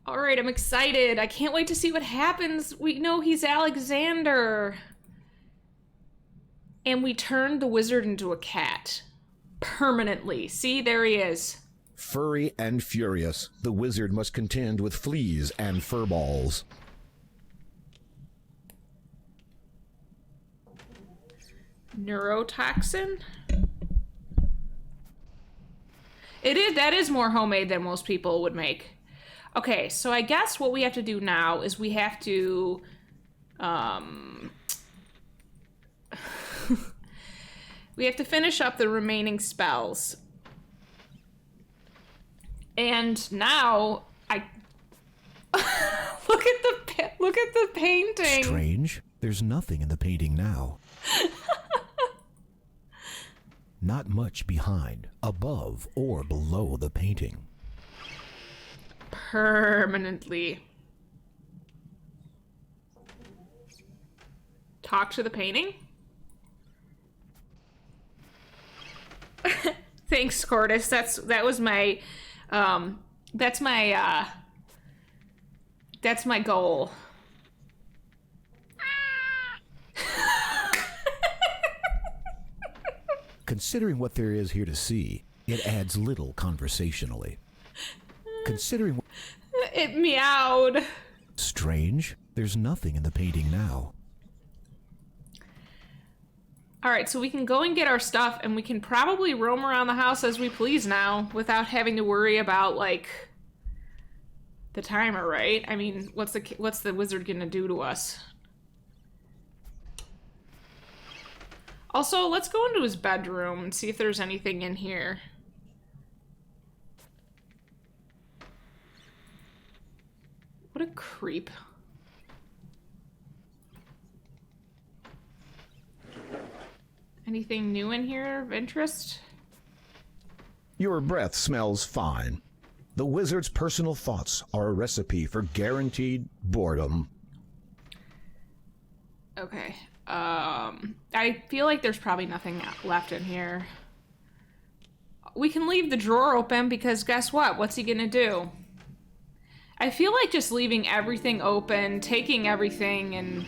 All right, I'm excited. I can't wait to see what happens. We know he's Alexander. And we turned the wizard into a cat. Permanently. See, there he is. Furry and furious, the wizard must contend with fleas and furballs. Neurotoxin? That is more homemade than most people would make. Okay, so I guess what we have to do now is we have to we have to finish up the remaining spells. And now I look at the painting. Strange. There's nothing in the painting now. Not much behind, above, or below the painting. Permanently. Talk to the painting? Thanks, Cordis. That's my goal. Considering what there is here to see, it adds little conversationally. Considering... It meowed. Strange. There's nothing in the painting now. Alright, so we can go and get our stuff, and we can probably roam around the house as we please now, without having to worry about, like, the timer, right? I mean, what's the wizard gonna do to us? Also, let's go into his bedroom and see if there's anything in here. What a creep. Anything new in here of interest? Your breath smells fine. The wizard's personal thoughts are a recipe for guaranteed boredom. Okay. I feel like there's probably nothing left in here. We can leave the drawer open because guess what? What's he gonna do? I feel like just leaving everything open, taking everything, and...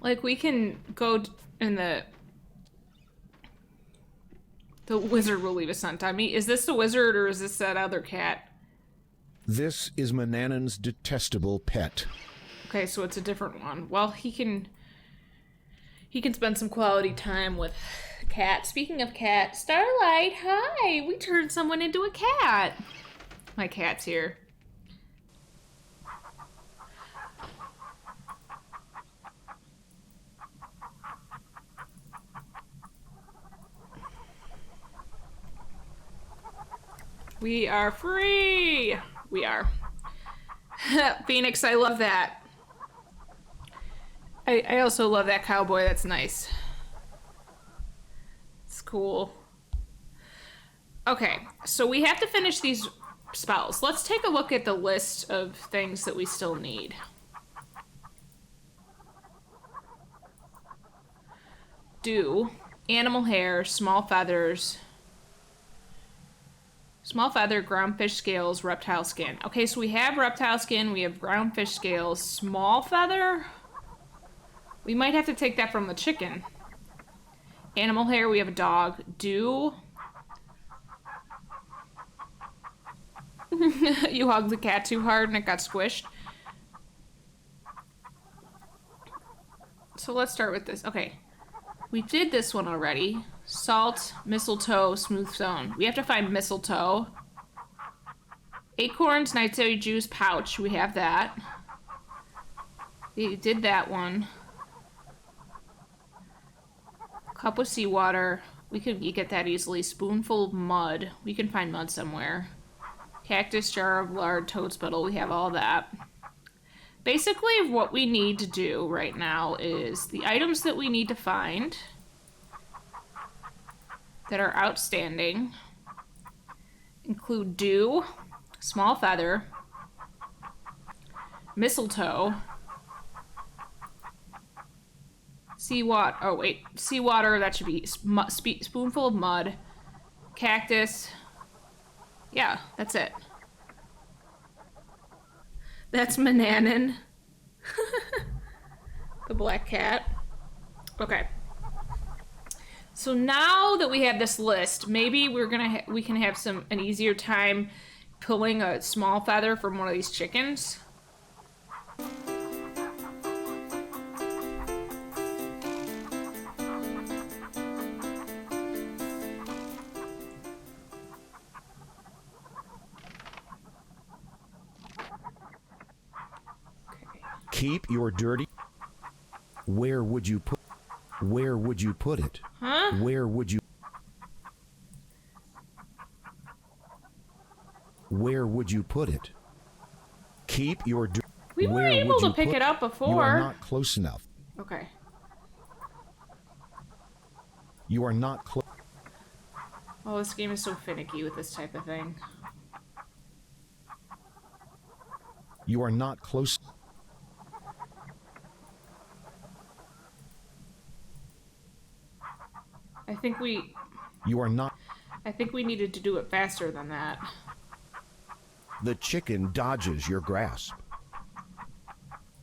Like, we can go in the wizard will leave a scent on me. Is this the wizard or is this that other cat? This is Manannan's detestable pet. Okay, so it's a different one. Well, he can spend some quality time with cat. Speaking of cat, Starlight, hi! We turned someone into a cat. My cat's here. We are free! We are. Phoenix, I love that. I also love that cowboy. That's nice. It's cool. Okay, so we have to finish these spells. Let's take a look at the list of things that we still need. Do animal hair, small feathers... Small feather, ground fish scales, reptile skin. Okay, so we have reptile skin, we have ground fish scales. Small feather? We might have to take that from the chicken. Animal hair, we have a dog. Dew. You hugged the cat too hard and it got squished. So let's start with this. Okay. We did this one already. Salt, mistletoe, smooth stone. We have to find mistletoe. Acorns, nightshade juice, pouch. We have that. We did that one. Cup with seawater. We could get that easily. Spoonful of mud. We can find mud somewhere. Cactus, jar of lard, toad spittle. We have all that. Basically, what we need to do right now is the items that we need to find that are outstanding include dew, small feather, mistletoe, seawater. Oh, wait. Seawater, that should be spoonful of mud, cactus. Yeah, that's it. That's Mananan. The black cat. Okay. So now that we have this list, maybe we can have an easier time pulling a small feather from one of these chickens. Keep your dirty. Where would you put it? Huh? Where would you put it? Keep your dirty. We were able to pick it up before. You are not close enough. Okay. You are not close. Oh, this game is so finicky with this type of thing. You are not close. You are not. I think we needed to do it faster than that. The chicken dodges your grasp.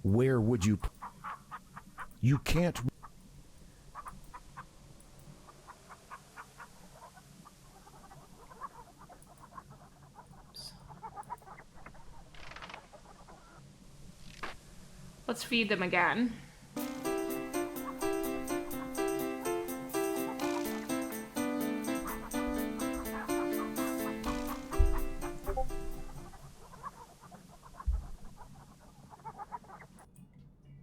Where would you? You can't. Let's feed them again.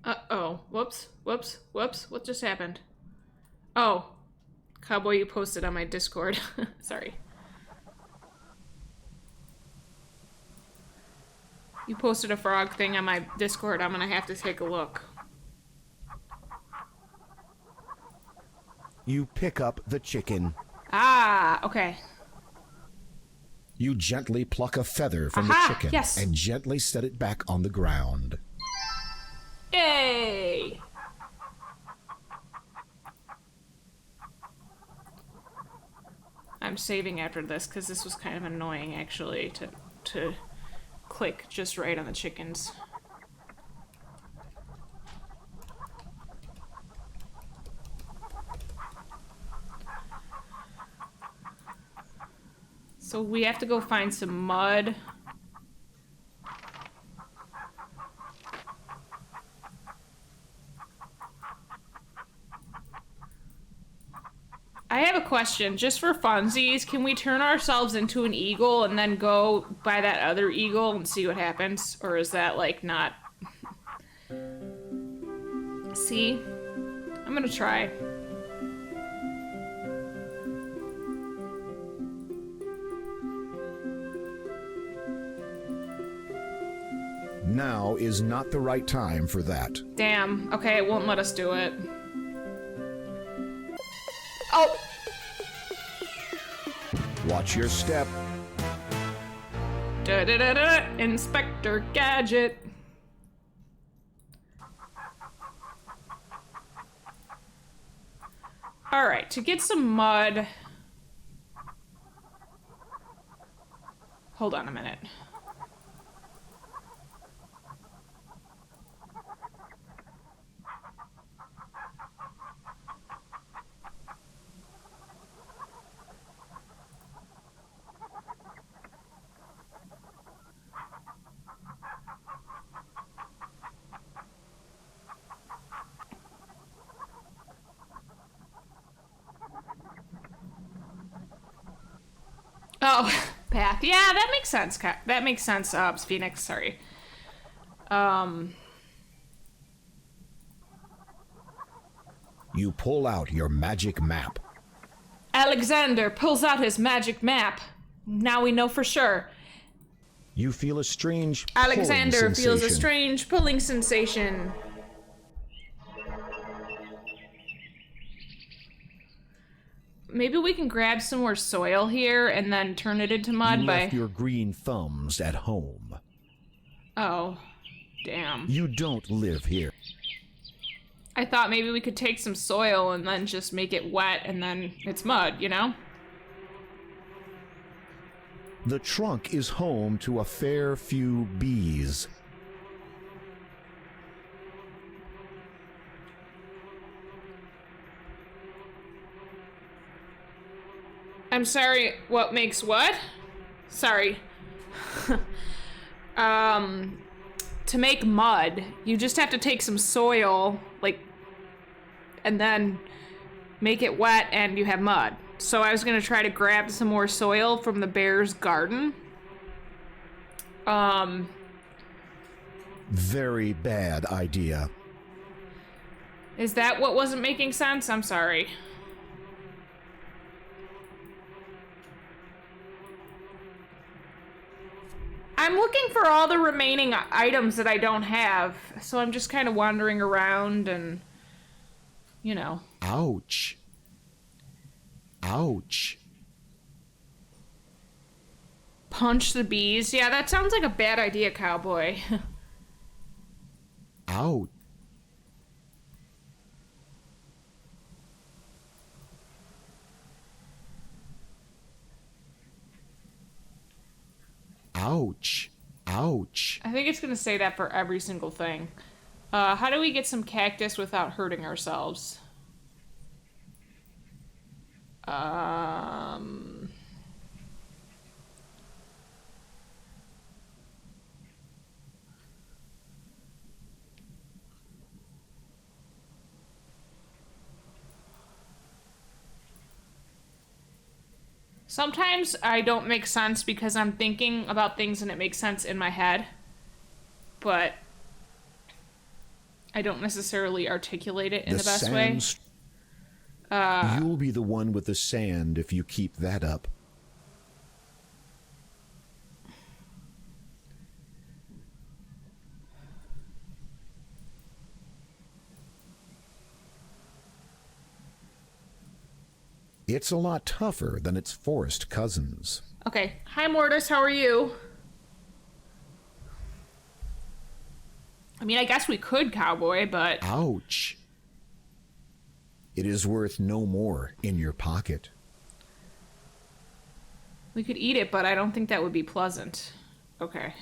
Uh-oh. Whoops. What just happened? Oh. Cowboy, you posted on my Discord. Sorry. You posted a frog thing on my Discord. I'm gonna have to take a look. You pick up the chicken. Ah, okay. You gently pluck a feather from the chicken and gently set it back on the ground. Yay! I'm saving after this because this was kind of annoying actually to click just right on the chickens. So we have to go find some mud. I have a question, just for funsies. Can we turn ourselves into an eagle and then go by that other eagle and see what happens? Or is that, like, not... See? I'm gonna try. Now is not the right time for that. Damn. Okay, it won't let us do it. Oh! Watch your step. Da-da-da-da! Inspector Gadget! Alright, to get some mud... Hold on a minute. Oh, path. Yeah, that makes sense. That makes sense, Phoenix, sorry. You pull out your magic map. Alexander pulls out his magic map. Now we know for sure. You feel a strange Alexander feels a strange pulling sensation. maybe we can grab some more soil here and then turn it into mud You by... left your green thumbs at home. Oh, damn. You don't live here. I thought maybe we could take some soil and then just make it wet and then it's mud, you know? The trunk is home to a fair few bees. I'm sorry, what makes what? Sorry. To make mud, you just have to take some soil, like, and then make it wet and you have mud. So I was gonna try to grab some more soil from the bear's garden. Very bad idea. Is that what wasn't making sense? I'm sorry. I'm looking for all the remaining items that I don't have, so I'm just kind of wandering around and, you know. Ouch. Ouch. Punch the bees? Yeah, that sounds like a bad idea, cowboy. Ouch. Ouch. Ouch. I think it's gonna say that for every single thing. How do we get some cactus without hurting ourselves? Sometimes I don't make sense because I'm thinking about things and it makes sense in my head, but I don't necessarily articulate it in the best way. You'll be the one with the sand if you keep that up. It's a lot tougher than its forest cousins. Okay. Hi, Mortis. How are you? I mean, I guess we could, cowboy, but... Ouch. It is worth no more in your pocket. We could eat it, but I don't think that would be pleasant. Okay.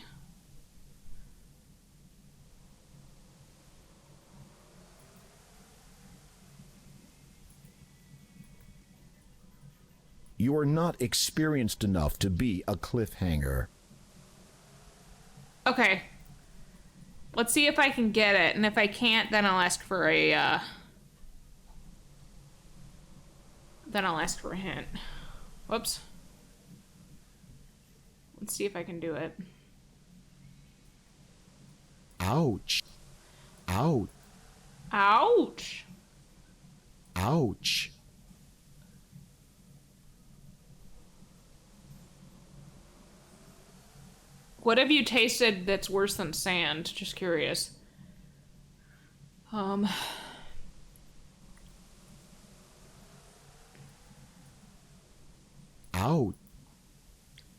You are not experienced enough to be a cliffhanger. Okay. Let's see if I can get it, and if I can't, then I'll ask for a, Then I'll ask for a hint. Whoops. Let's see if I can do it. Ouch. Ouch. Ouch! Ouch. What have you tasted that's worse than sand? Just curious. Ouch.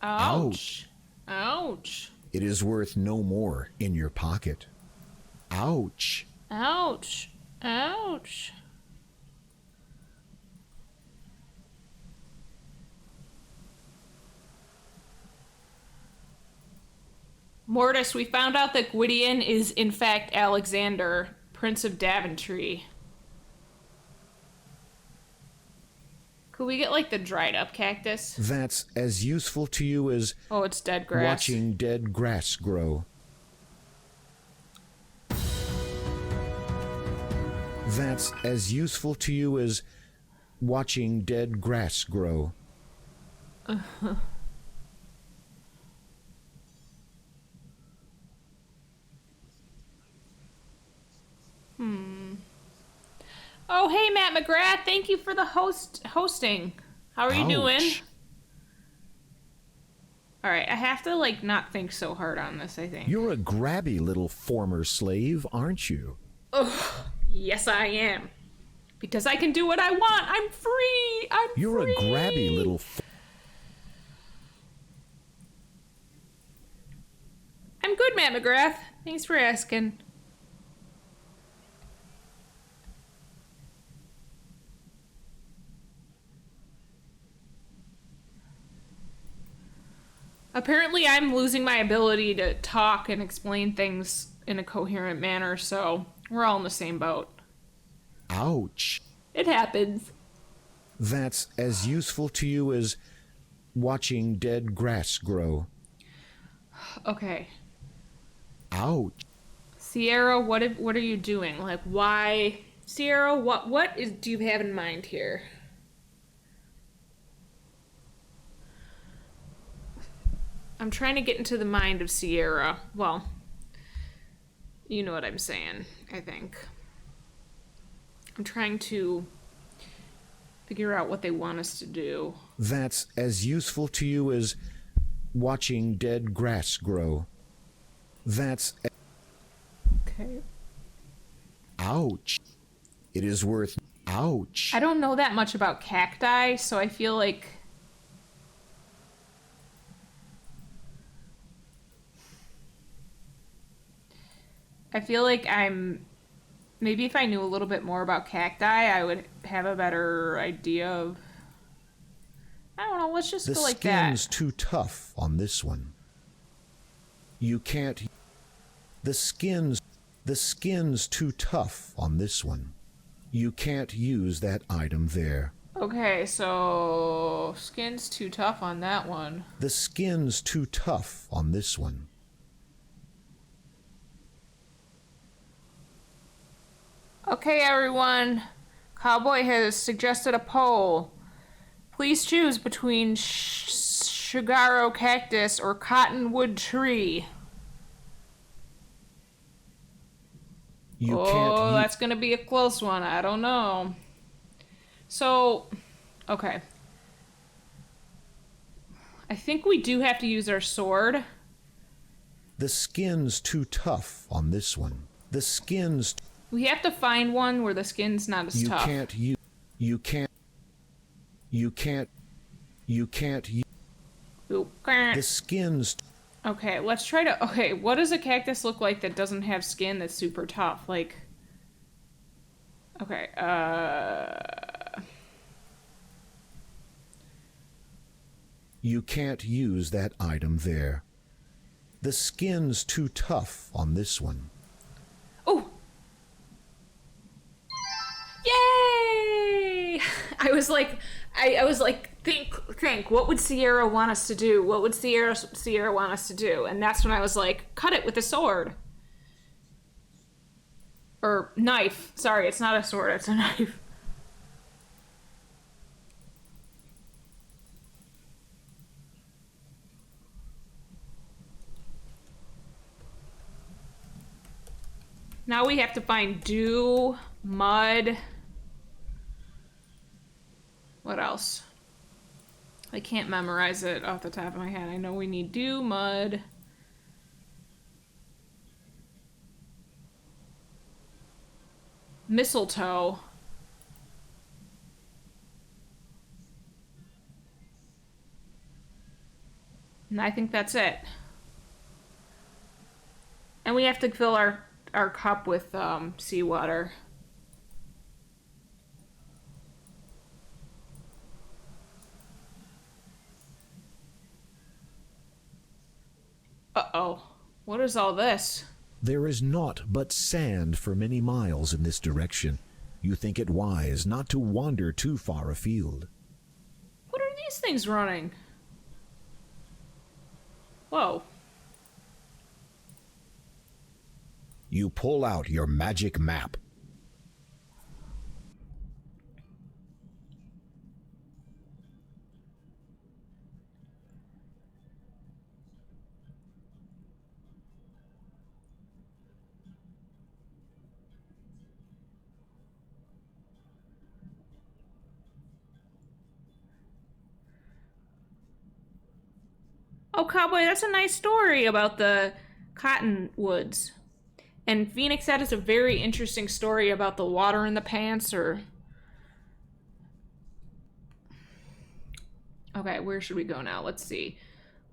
Ouch. Ouch. It is worth no more in your pocket. Ouch. Ouch. Ouch. Mortis, we found out that Gwydion is in fact Alexander, Prince of Daventry. Could we get, like, the dried up cactus? That's as useful to you as Oh, it's dead grass. watching dead grass grow. That's as useful to you as watching dead grass grow. Oh, hey, Matt McGrath. Thank you for the hosting. How are you doing? Ouch. All right, I have to, like, not think so hard on this, I think. You're a grabby little former slave, aren't you? Ugh, yes, I am. Because I can do what I want. I'm free. You're free. a grabby little... I'm good, Matt McGrath. Thanks for asking. Apparently, I'm losing my ability to talk and explain things in a coherent manner, so we're all in the same boat. Ouch. It happens. That's as useful to you as watching dead grass grow. Okay. Ouch. Sierra, what are you doing? Like, why? Sierra, do you have in mind here? I'm trying to get into the mind of Sierra. Well, you know what I'm saying, I think. I'm trying to figure out what they want us to do. That's as useful to you as watching dead grass grow. That's... Okay. Ouch. It is worth... Ouch. I don't know that much about cacti, so I feel like... maybe if I knew a little bit more about cacti, I would have a better idea of... I don't know, let's just go like that. The skin's too tough on this one. You can't... The skin's too tough on this one. You can't use that item there. Okay, so... Skin's too tough on that one. The skin's too tough on this one. Okay, everyone. Cowboy has suggested a poll. Please choose between Shigaro cactus or cottonwood tree. That's gonna be a close one. I don't know. So, okay. I think we do have to use our sword. The skin's too tough on this one. The skin's... We have to find one where the skin's not as tough. You can't The skin's... Okay, let's try to... Okay, what does a cactus look like that doesn't have skin that's super tough? Like... Okay, You can't use that item there. The skin's too tough on this one. Oh! Yay! I was like, think, what would Sierra want us to do? What would Sierra want us to do? And that's when I was like, cut it with a sword. Or knife. Sorry, it's not a sword, it's a knife. Now we have to find dew, mud. What else? I can't memorize it off the top of my head. I know we need dew, mud. Mistletoe. And I think that's it. And we have to fill our cup with seawater. Uh-oh. What is all this? There is naught but sand for many miles in this direction. You think it wise not to wander too far afield. What are these things running? Whoa. You pull out your magic map. Oh, Cowboy, that's a nice story about the cottonwoods. And Phoenix, that is a very interesting story about the water in the pants, or Okay, where should we go now? Let's see.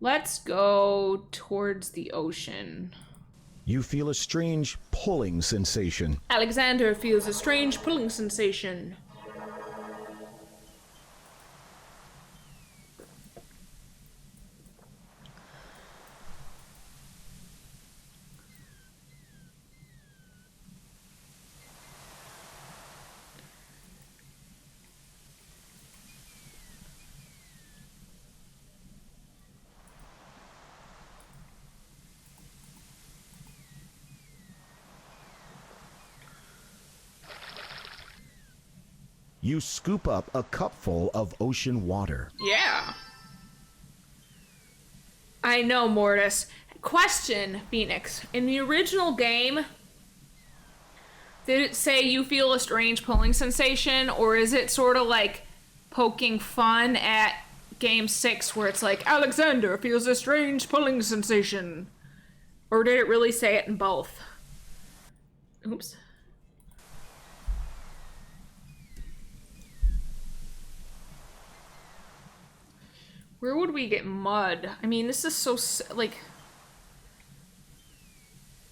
Let's go towards the ocean. You feel a strange pulling sensation. Alexander feels a strange pulling sensation. You scoop up a cupful of ocean water. Yeah. I know, Mortis. Question, Phoenix. In the original game, did it say you feel a strange pulling sensation, or is it sort of like poking fun at Game 6 where it's like, Alexander feels a strange pulling sensation? Or did it really say it in both? Oops. Where would we get mud? I mean, this is so, like...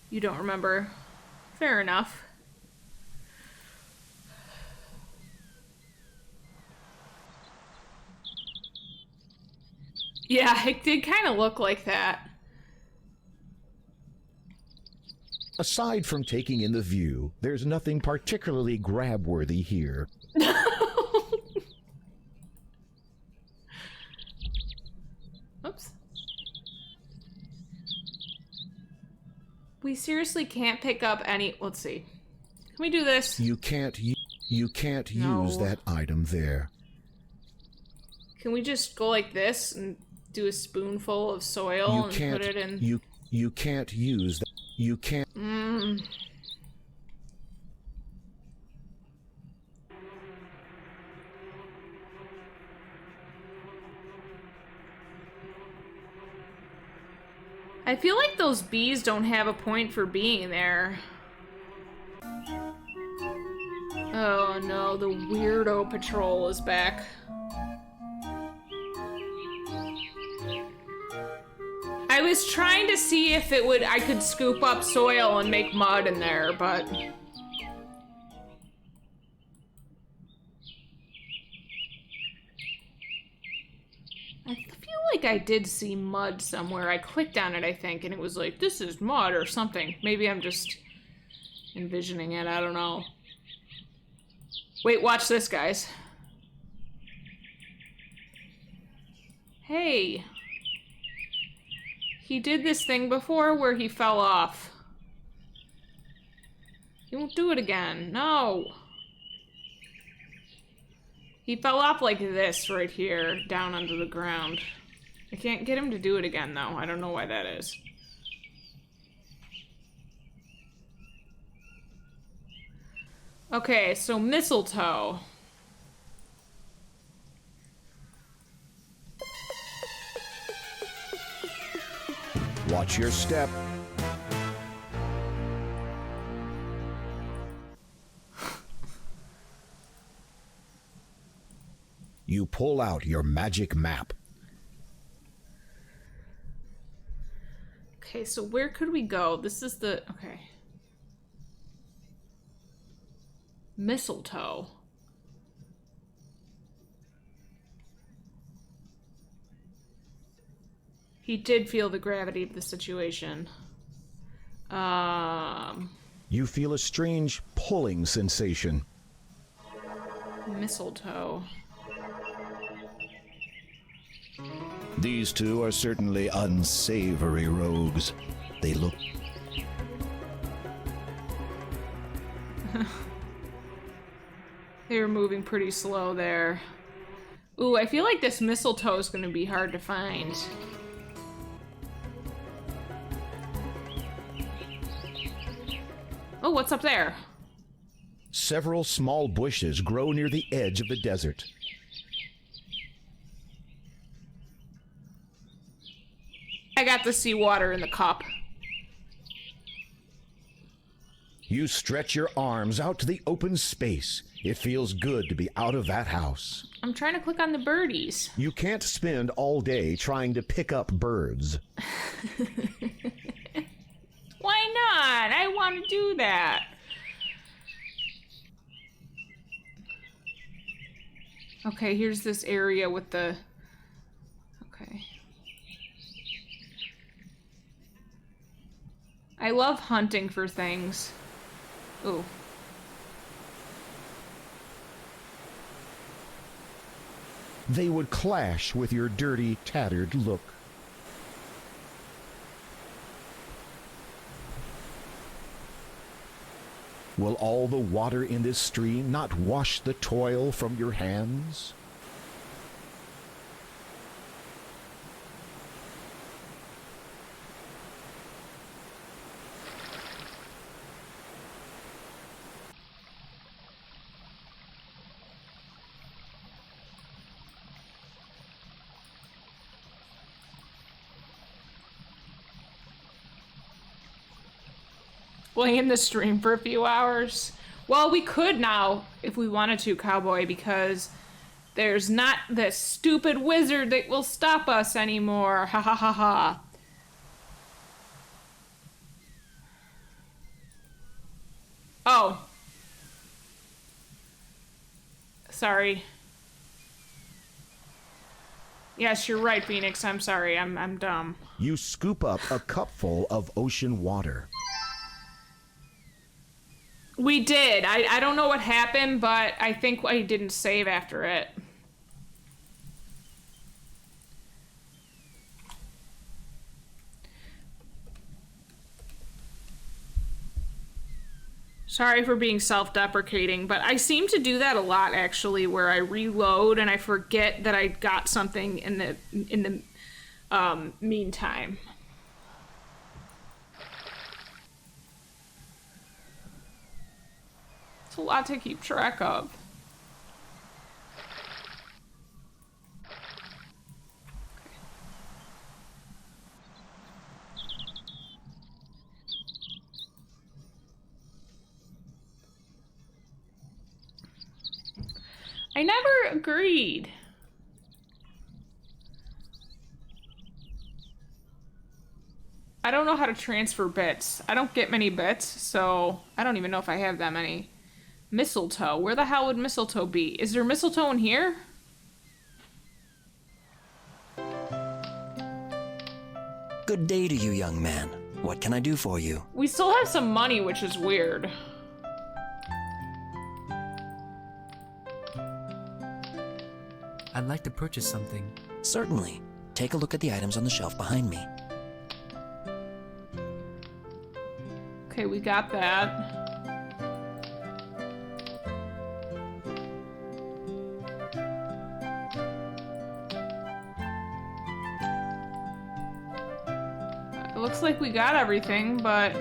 You don't remember. Fair enough. Yeah, it did kind of look like that. Aside from taking in the view, there's nothing particularly grab-worthy here. Oops. We seriously can't pick up any... Let's see. Can we do this? You can't No. use that item there. Can we just go like this and do a spoonful of soil and put it in... You can't use that. You can't... I feel like those bees don't have a point for being there. Oh no, the weirdo patrol is back. I was trying to see if I could scoop up soil and make mud in there, but... I feel like I did see mud somewhere. I clicked on it, I think, and it was like, this is mud or something. Maybe I'm just envisioning it, I don't know. Wait, watch this, guys. Hey. He did this thing before where he fell off. He won't do it again. No. He fell off like this right here, down onto the ground. I can't get him to do it again, though. I don't know why that is. Okay, so mistletoe. Watch your step. You pull out your magic map. Okay, so where could we go? This is the... Okay. Mistletoe. He did feel the gravity of the situation. You feel a strange pulling sensation. Mistletoe. These two are certainly unsavory rogues. They look... They were moving pretty slow there. Ooh, I feel like this mistletoe is going to be hard to find. Oh, what's up there? Several small bushes grow near the edge of the desert. I got the seawater in the cup. You stretch your arms out to the open space. It feels good to be out of that house. I'm trying to click on the birdies. You can't spend all day trying to pick up birds. Why not? I want to do that. Okay, here's this area with the... Okay. I love hunting for things. Ooh. They would clash with your dirty, tattered look. Will all the water in this stream not wash the toil from your hands? Play in the stream for a few hours. Well, we could now, if we wanted to, Cowboy, because there's not this stupid wizard that will stop us anymore. Ha ha ha ha. Oh. Sorry. Yes, you're right, Phoenix. I'm sorry. I'm dumb. You scoop up a cupful of ocean water. We did. I don't know what happened, but I think I didn't save after it. Sorry for being self-deprecating, but I seem to do that a lot, actually, where I reload and I forget that I got something in the meantime. It's a lot to keep track of. I never agreed. I don't know how to transfer bits. I don't get many bits, so I don't even know if I have that many. Mistletoe. Where the hell would mistletoe be? Is there mistletoe in here? Good day to you, young man. What can I do for you? We still have some money, which is weird. I'd like to purchase something. Certainly. Take a look at the items on the shelf behind me. Okay, we got that. It looks like we got everything, but...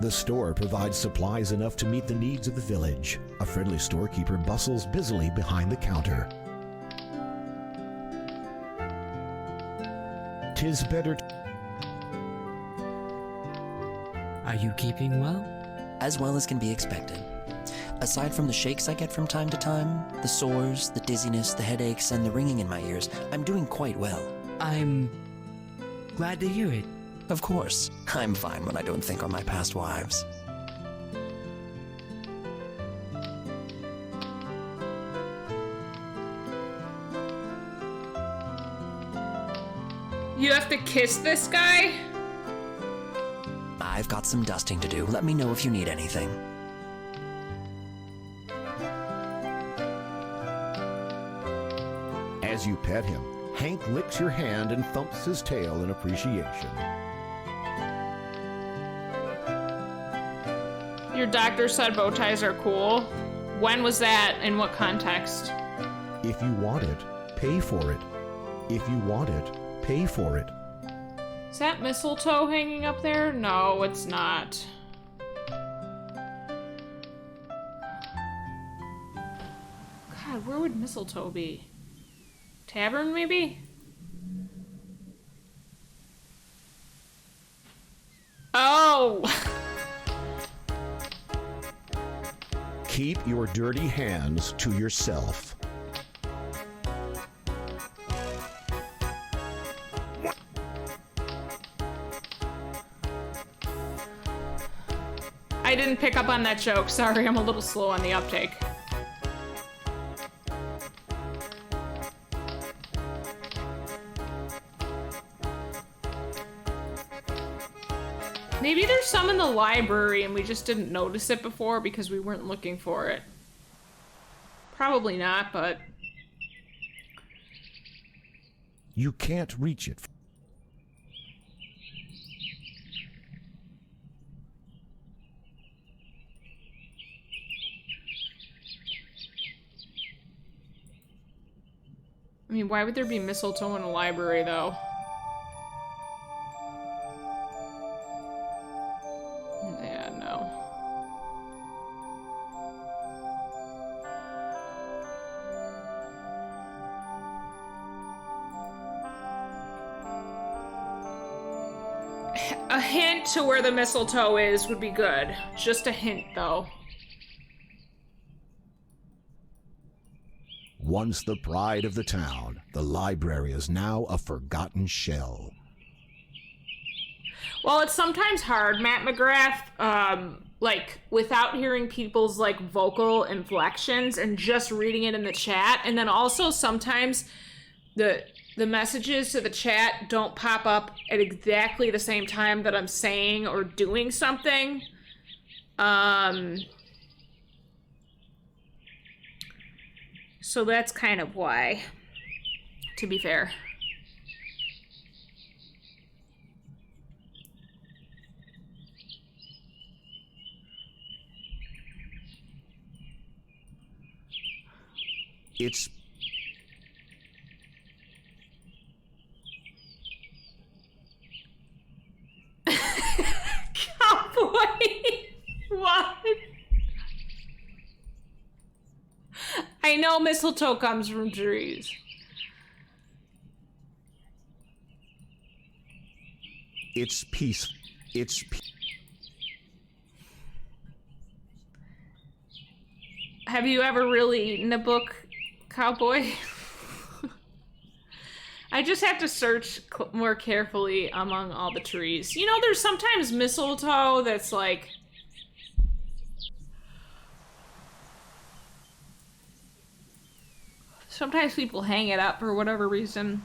The store provides supplies enough to meet the needs of the village. A friendly storekeeper bustles busily behind the counter. 'Tis better Are you keeping well? As well as can be expected. Aside from the shakes I get from time to time, the sores, the dizziness, the headaches, and the ringing in my ears, I'm doing quite well. I'm glad to hear it. Of course, I'm fine when I don't think on my past wives. You have to kiss this guy? I've got some dusting to do. Let me know if you need anything. As you pet him, Hank licks your hand and thumps his tail in appreciation. Your doctor said bow ties are cool. When was that? In what context? If you want it, pay for it. If you want it, pay for it. Is that mistletoe hanging up there? No, it's not. God, where would mistletoe be? Tavern, maybe? Oh! Keep your dirty hands to yourself. I didn't pick up on that joke. Sorry, I'm a little slow on the uptake. Maybe there's some in the library and we just didn't notice it before because we weren't looking for it. Probably not, but... You can't reach it. I mean, why would there be mistletoe in a library, though? Yeah, no. A hint to where the mistletoe is would be good. Just a hint, though. Once the pride of the town, the library is now a forgotten shell. Well, it's sometimes hard, Matt McGrath, like, without hearing people's, like, vocal inflections and just reading it in the chat. And then also sometimes the messages to the chat don't pop up at exactly the same time that I'm saying or doing something. So that's kind of why, to be fair. It's Cowboy! What? I know mistletoe comes from trees. It's peace. Have you ever really eaten a book, Cowboy? I just have to search more carefully among all the trees. You know, there's sometimes mistletoe that's like... Sometimes people hang it up for whatever reason.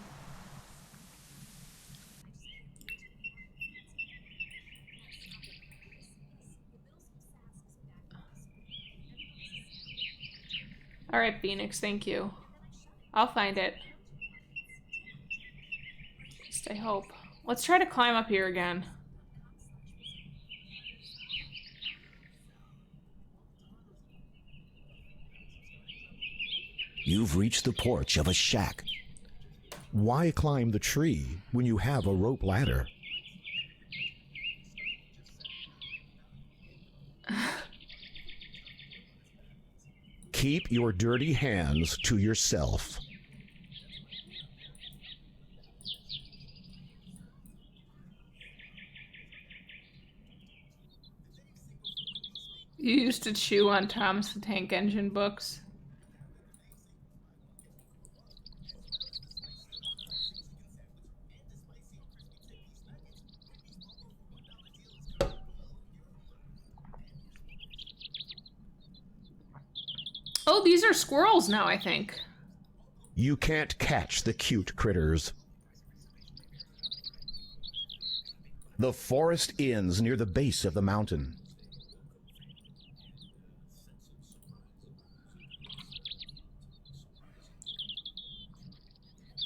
All right, Phoenix, thank you. I'll find it. At least I hope. Let's try to climb up here again. You've reached the porch of a shack. Why climb the tree when you have a rope ladder? Keep your dirty hands to yourself. You used to chew on Thomas the Tank Engine books. Oh, these are squirrels now, I think. You can't catch the cute critters. The forest ends near the base of the mountain.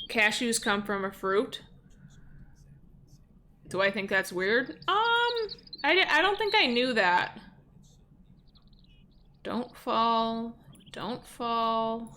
Cashews come from a fruit. Do I think that's weird? I don't think I knew that. Don't fall. Don't fall.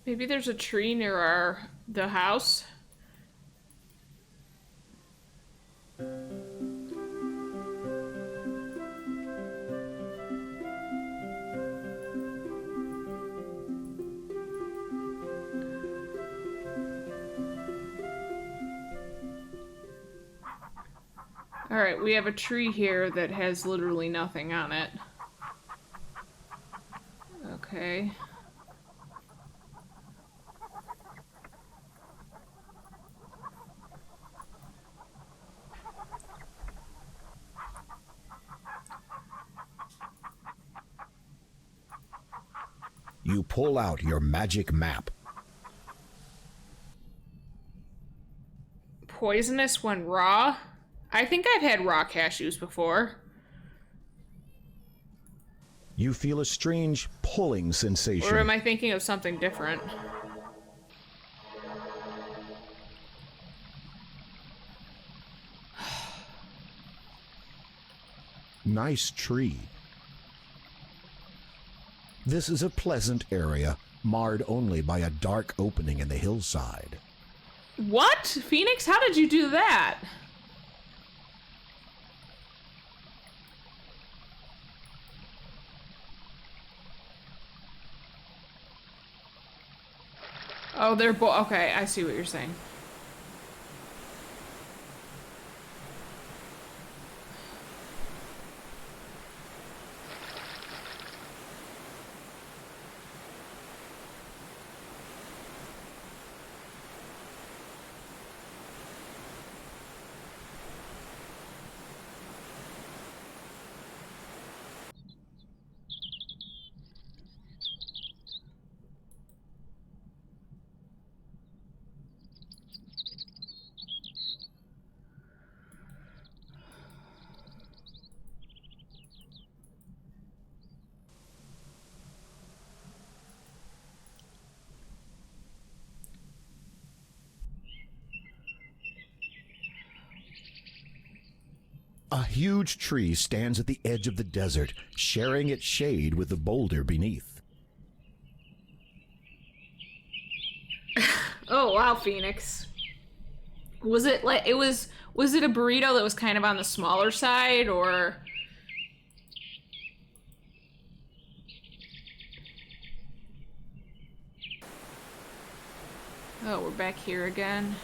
Maybe there's a tree near the house. Alright, we have a tree here that has literally nothing on it. Okay. You pull out your magic map. Poisonous when raw? I think I've had raw cashews before. You feel a strange pulling sensation. Or am I thinking of something different? Nice tree. This is a pleasant area, marred only by a dark opening in the hillside. What? Phoenix, how did you do that? Oh, they're okay, I see what you're saying. A huge tree stands at the edge of the desert, sharing its shade with the boulder beneath. Oh, wow, Phoenix. Was it like, was it a burrito that was kind of on the smaller side, or? Oh, we're back here again.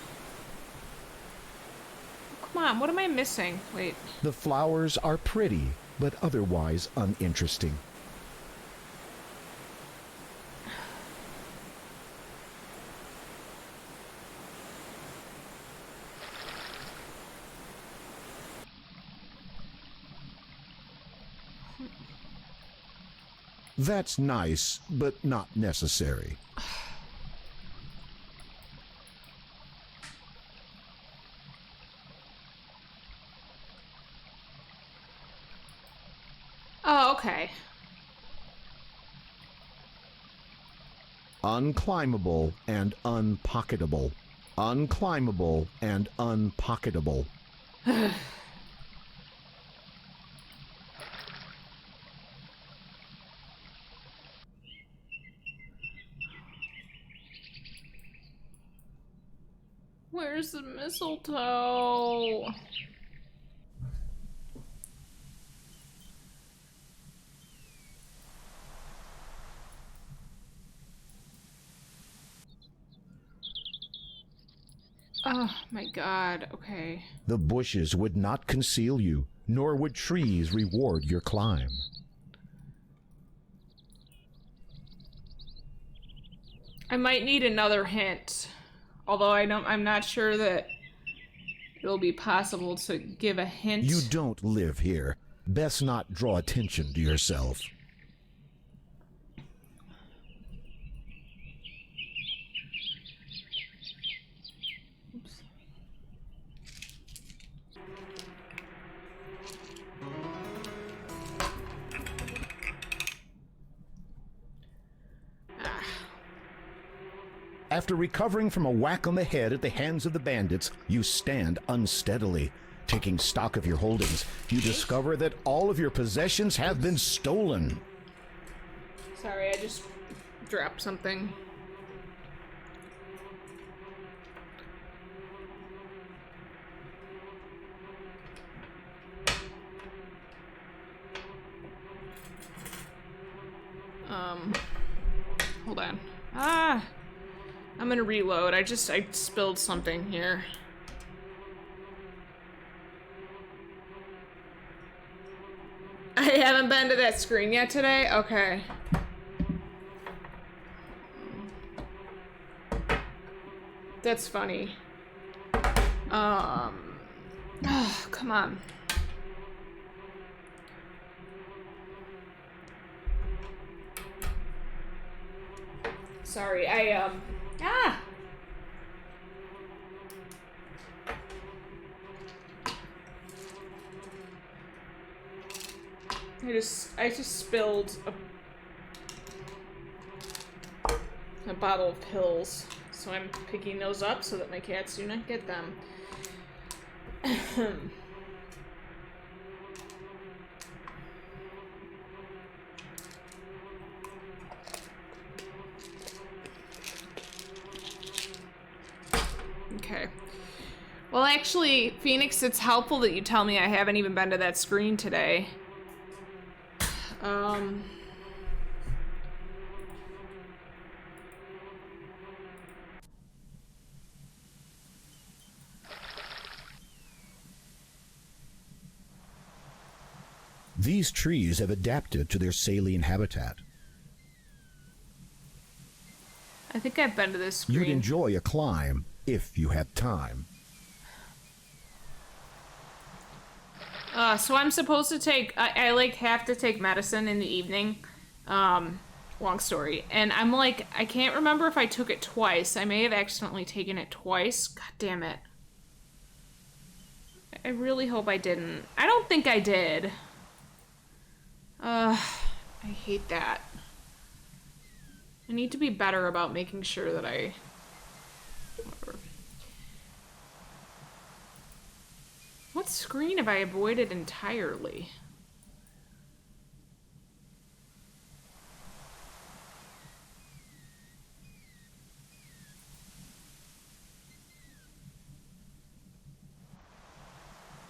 Come on, what am I missing? Wait. The flowers are pretty, but otherwise uninteresting. That's nice, but not necessary. Oh, okay. Unclimbable and unpocketable. Unclimbable and unpocketable. Where's the mistletoe? Oh my god, okay. The bushes would not conceal you, nor would trees reward your climb. I might need another hint. Although I'm not sure that it'll be possible to give a hint. You don't live here. Best not draw attention to yourself. After recovering from a whack on the head at the hands of the bandits, you stand unsteadily. Taking stock of your holdings, you discover that all of your possessions have been stolen. Sorry, I just dropped something. Hold on. I'm gonna reload. I spilled something here. I haven't been to that screen yet today? Okay. That's funny. Oh, come on. Sorry, I just spilled a bottle of pills, so I'm picking those up so that my cats do not get them. Okay. Well, actually, Phoenix, it's helpful that you tell me I haven't even been to that screen today. These trees have adapted to their saline habitat. I think I've been to this screen. You'd enjoy a climb if you had time. So I'm supposed to take, I like have to take medicine in the evening. Long story. And I'm like, I can't remember if I took it twice. I may have accidentally taken it twice. God damn it. I really hope I didn't. I don't think I did. I hate that. I need to be better about making sure that whatever. What screen have I avoided entirely?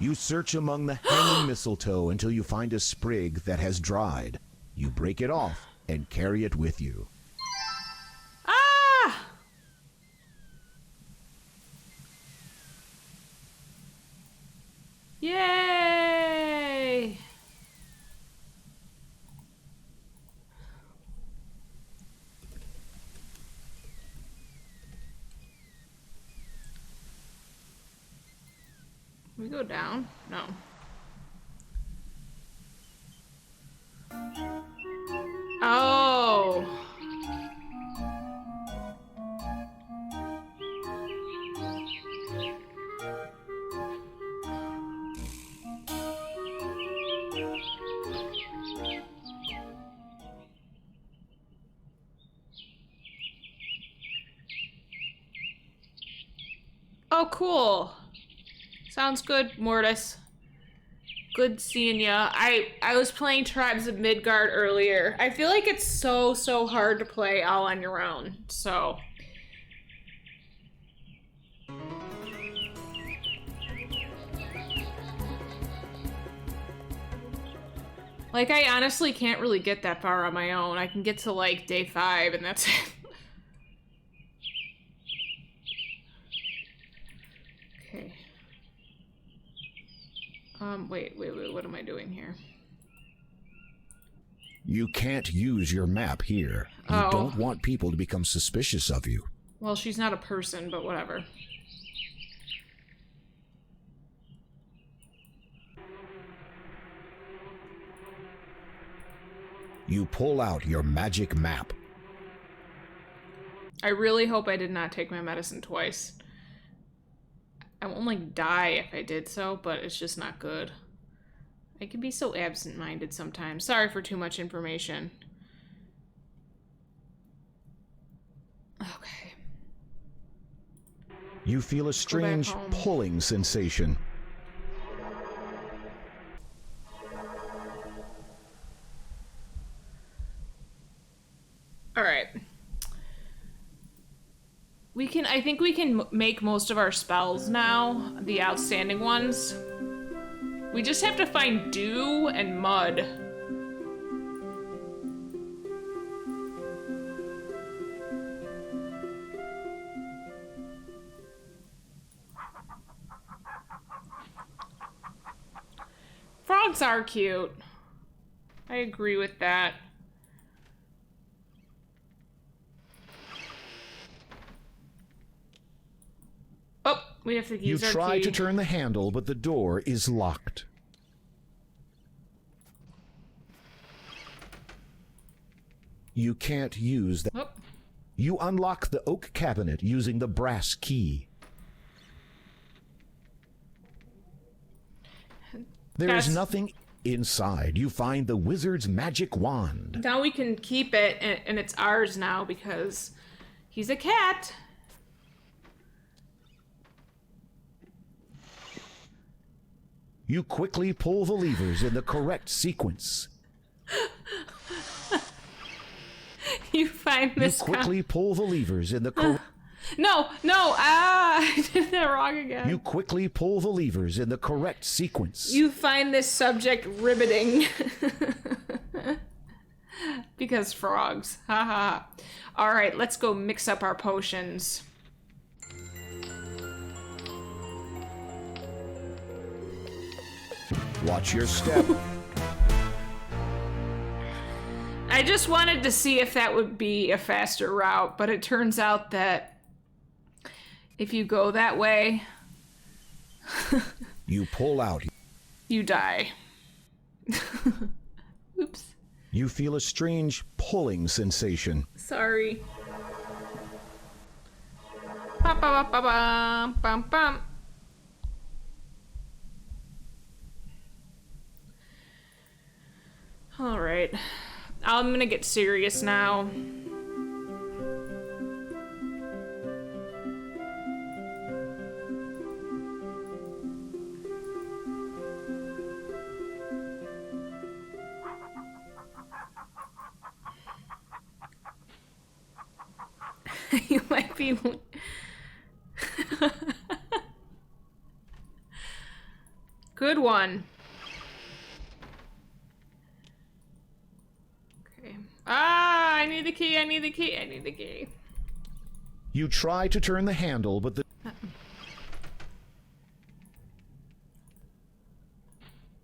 You search among the hanging mistletoe until you find a sprig that has dried. You break it off and carry it with you. Ah! Yay! We go down? No. Oh. Oh, cool. Sounds good, Mortis. Good seeing ya. I was playing Tribes of Midgard earlier. I feel like it's so hard to play all on your own, so. Like, I honestly can't really get that far on my own. I can get to, like, day 5, and that's it. Okay. Wait, what am I doing here? You can't use your map here. You don't want people to become suspicious of you. Well, she's not a person, but whatever. You pull out your magic map. I really hope I did not take my medicine twice. I won't, like, die if I did so, but it's just not good. I can be so absent-minded sometimes. Sorry for too much information. Okay. You feel a strange pulling sensation. All right. I think we can make most of our spells now, the outstanding ones. We just have to find dew and mud. Frogs are cute. I agree with that. Oh, we have to You use our try key. to turn the handle, but the door is locked. You can't use that. Oh, You unlock the oak cabinet using the brass key. There is That's- nothing inside. You find the wizard's magic wand. now we can keep it, and it's ours now because he's a cat. You quickly pull the levers in the correct sequence. You find You this. quickly pull the levers in the correct. No, I did that wrong again. You quickly pull the levers in the correct sequence. You find this subject riveting. Because frogs. Ha ha. Alright, let's go mix up our potions. Watch your step. I just wanted to see if that would be a faster route, but it turns out that if you go that way, You pull out. you die. Oops. You feel a strange pulling sensation. Sorry. Bum, bum, bum, bum, bum, bum. All right. I'm gonna get serious now. You might be. Good one. Okay. Ah, I need the key, I need the key, I need the key. You try to turn the handle, but the...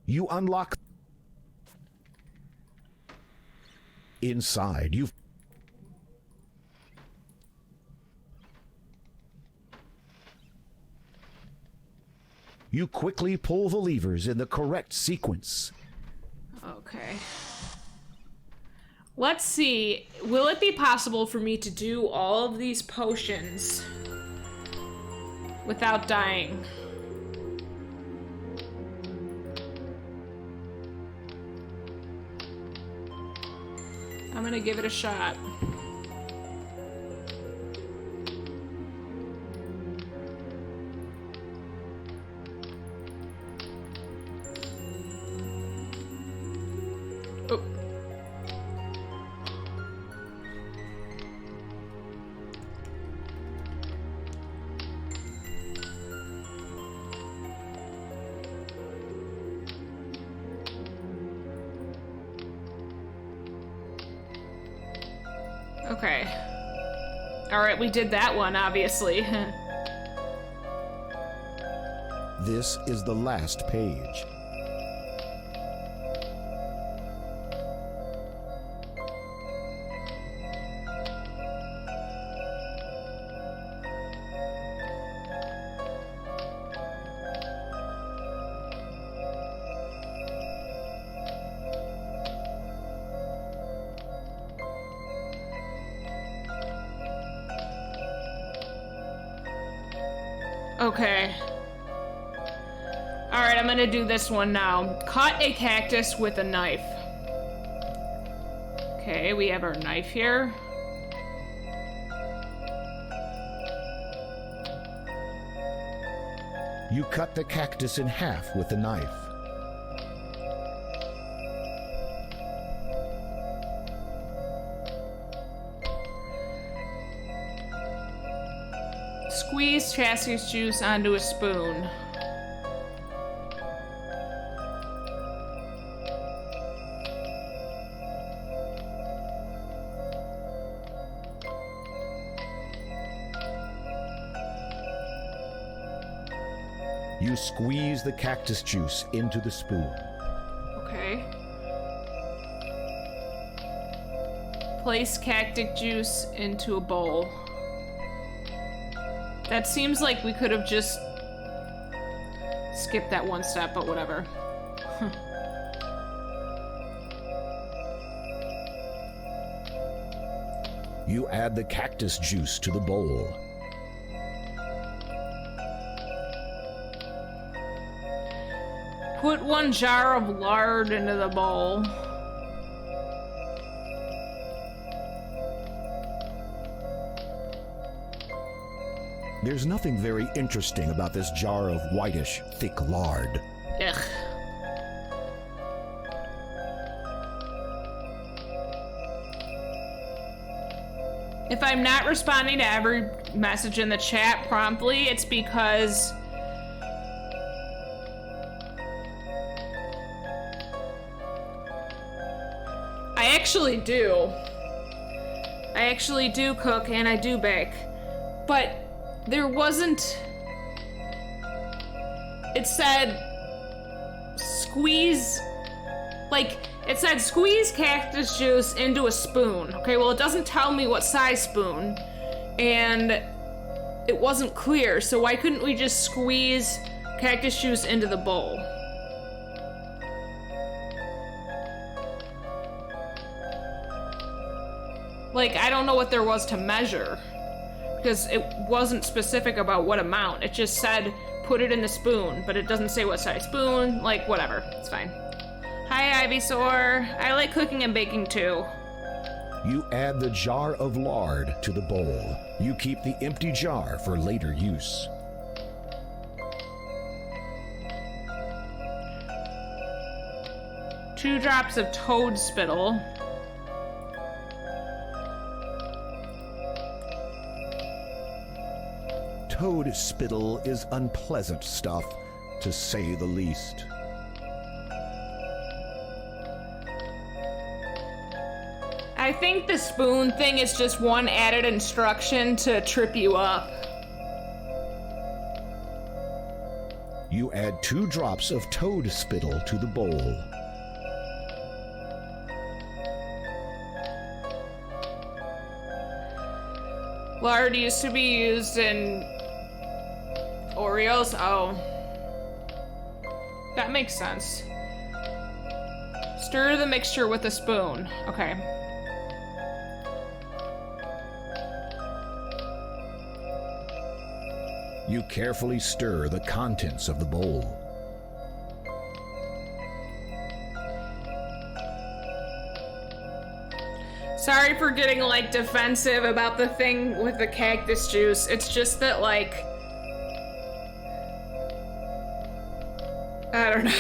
You unlock... Inside, you... You quickly pull the levers in the correct sequence. Okay. Let's see. Will it be possible for me to do all of these potions without dying? I'm gonna give it a shot. Oh. Okay. Alright, we did that one, obviously. This is the last page. Okay. Alright, I'm gonna do this one now. Cut a cactus with a knife. Okay, we have our knife here. You cut the cactus in half with the knife. Squeeze chassis juice onto a spoon. You squeeze the cactus juice into the spoon. Okay. Place cactic juice into a bowl. That seems like we could have just skipped that one step, but whatever. You add the cactus juice to the bowl. Put 1 jar of lard into the bowl. There's nothing very interesting about this jar of whitish, thick lard. Ugh. If I'm not responding to every message in the chat promptly, it's because I actually do. I actually do cook and I do bake. But there wasn't... It said squeeze... Like, it said squeeze cactus juice into a spoon. Okay, well, it doesn't tell me what size spoon. And it wasn't clear, so why couldn't we just squeeze cactus juice into the bowl? Like, I don't know what there was to measure. Because it wasn't specific about what amount. It just said, put it in the spoon, but it doesn't say what size spoon. Like, whatever. It's fine. Hi, Ivysaur. I like cooking and baking too. You add the jar of lard to the bowl. You keep the empty jar for later use. Two drops of toad spittle. Toad spittle is unpleasant stuff, to say the least. I think the spoon thing is just one added instruction to trip you up. You add 2 drops of toad spittle to the bowl. Lard used to be used in Oreos. Oh. That makes sense. Stir the mixture with a spoon. Okay. You carefully stir the contents of the bowl. Sorry for getting, like, defensive about the thing with the cactus juice. It's just that, like... I don't know.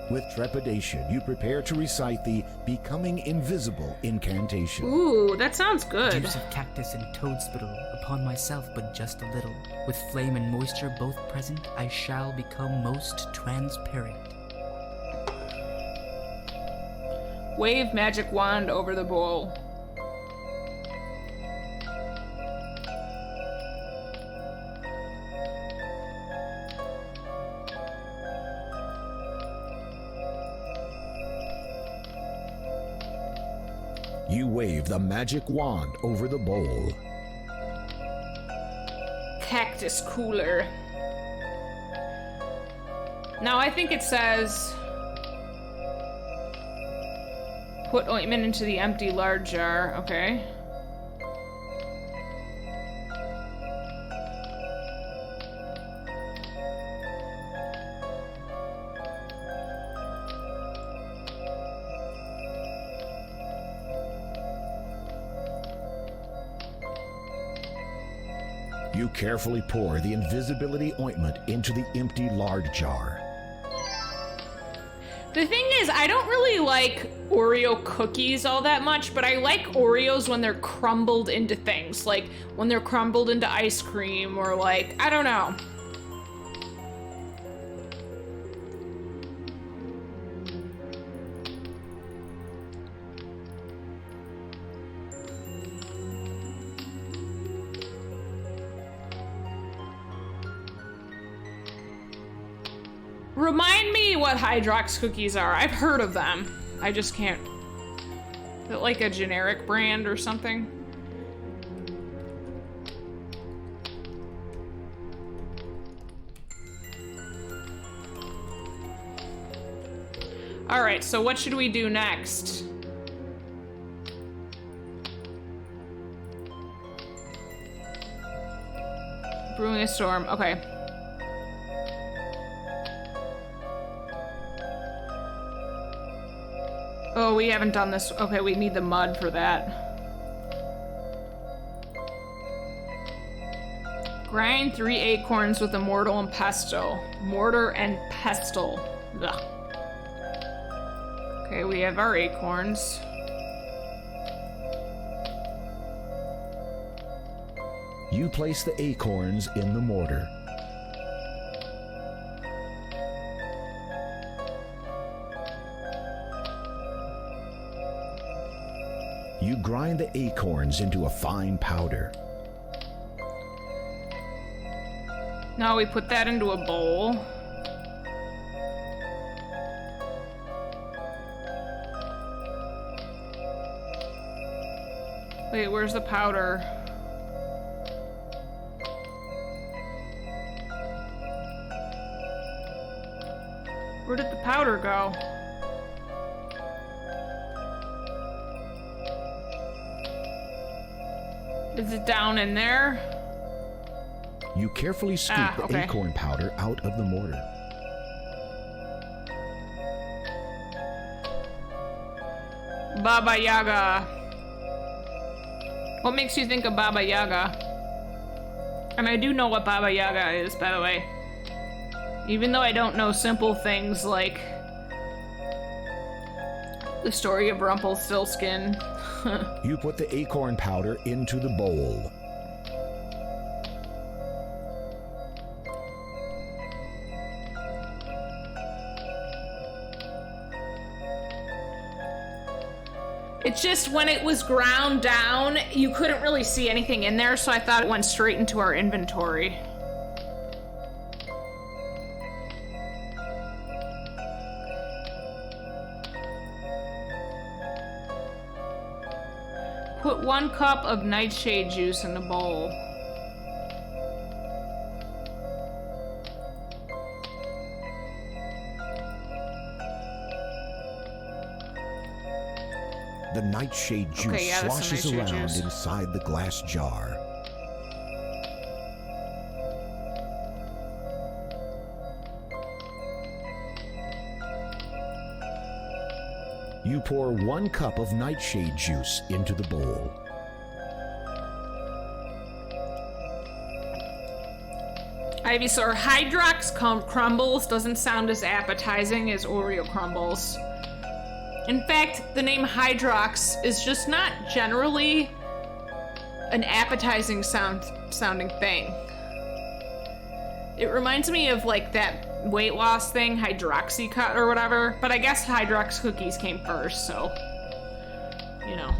With trepidation, you prepare to recite the Becoming Invisible incantation. Ooh, that sounds good. Juice of cactus and toad spittle upon myself, but just a little. With flame and moisture both present, I shall become most transparent. Wave magic wand over the bowl. You wave the magic wand over the bowl. Cactus cooler. Now I think it says... Put ointment into the empty lard jar. Okay. You carefully pour the invisibility ointment into the empty lard jar. The thing is, I don't really like Oreo cookies all that much, but I like Oreos when they're crumbled into things. Like, when they're crumbled into ice cream, or like, I don't know. Remind me what Hydrox cookies are. I've heard of them. I just can't. Is it like a generic brand or something? All right, so what should we do next? Brewing a storm, okay. Oh, we haven't done this. Okay, we need the mud for that. Grind 3 acorns with a mortar and pestle. Mortar and pestle. Ugh. Okay, we have our acorns. You place the acorns in the mortar. You grind the acorns into a fine powder. Now we put that into a bowl. Wait, where's the powder? Where did the powder go? Is it down in there? You carefully scoop the acorn powder out of the mortar. Baba Yaga. What makes you think of Baba Yaga? And I do know what Baba Yaga is, by the way. Even though I don't know simple things like the story of Rumpelstiltskin. You put the acorn powder into the bowl. It's just when it was ground down, you couldn't really see anything in there, so I thought it went straight into our inventory. Put 1 cup of nightshade juice in the bowl. The nightshade juice sloshes around inside the glass jar. You pour 1 cup of nightshade juice into the bowl. Ivysaur, Hydrox crumbles doesn't sound as appetizing as Oreo crumbles. In fact, the name Hydrox is just not generally an appetizing sounding thing. It reminds me of like that weight loss thing, Hydroxycut or whatever, but I guess Hydrox cookies came first, so, you know.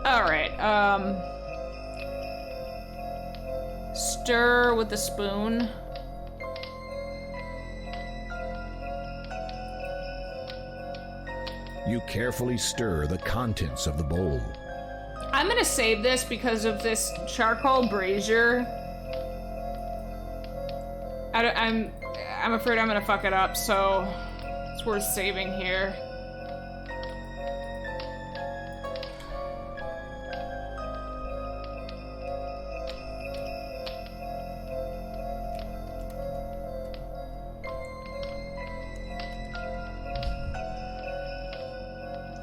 Alright, stir with a spoon. You carefully stir the contents of the bowl. I'm gonna save this because of this charcoal brazier. I'm afraid I'm gonna fuck it up, so it's worth saving here.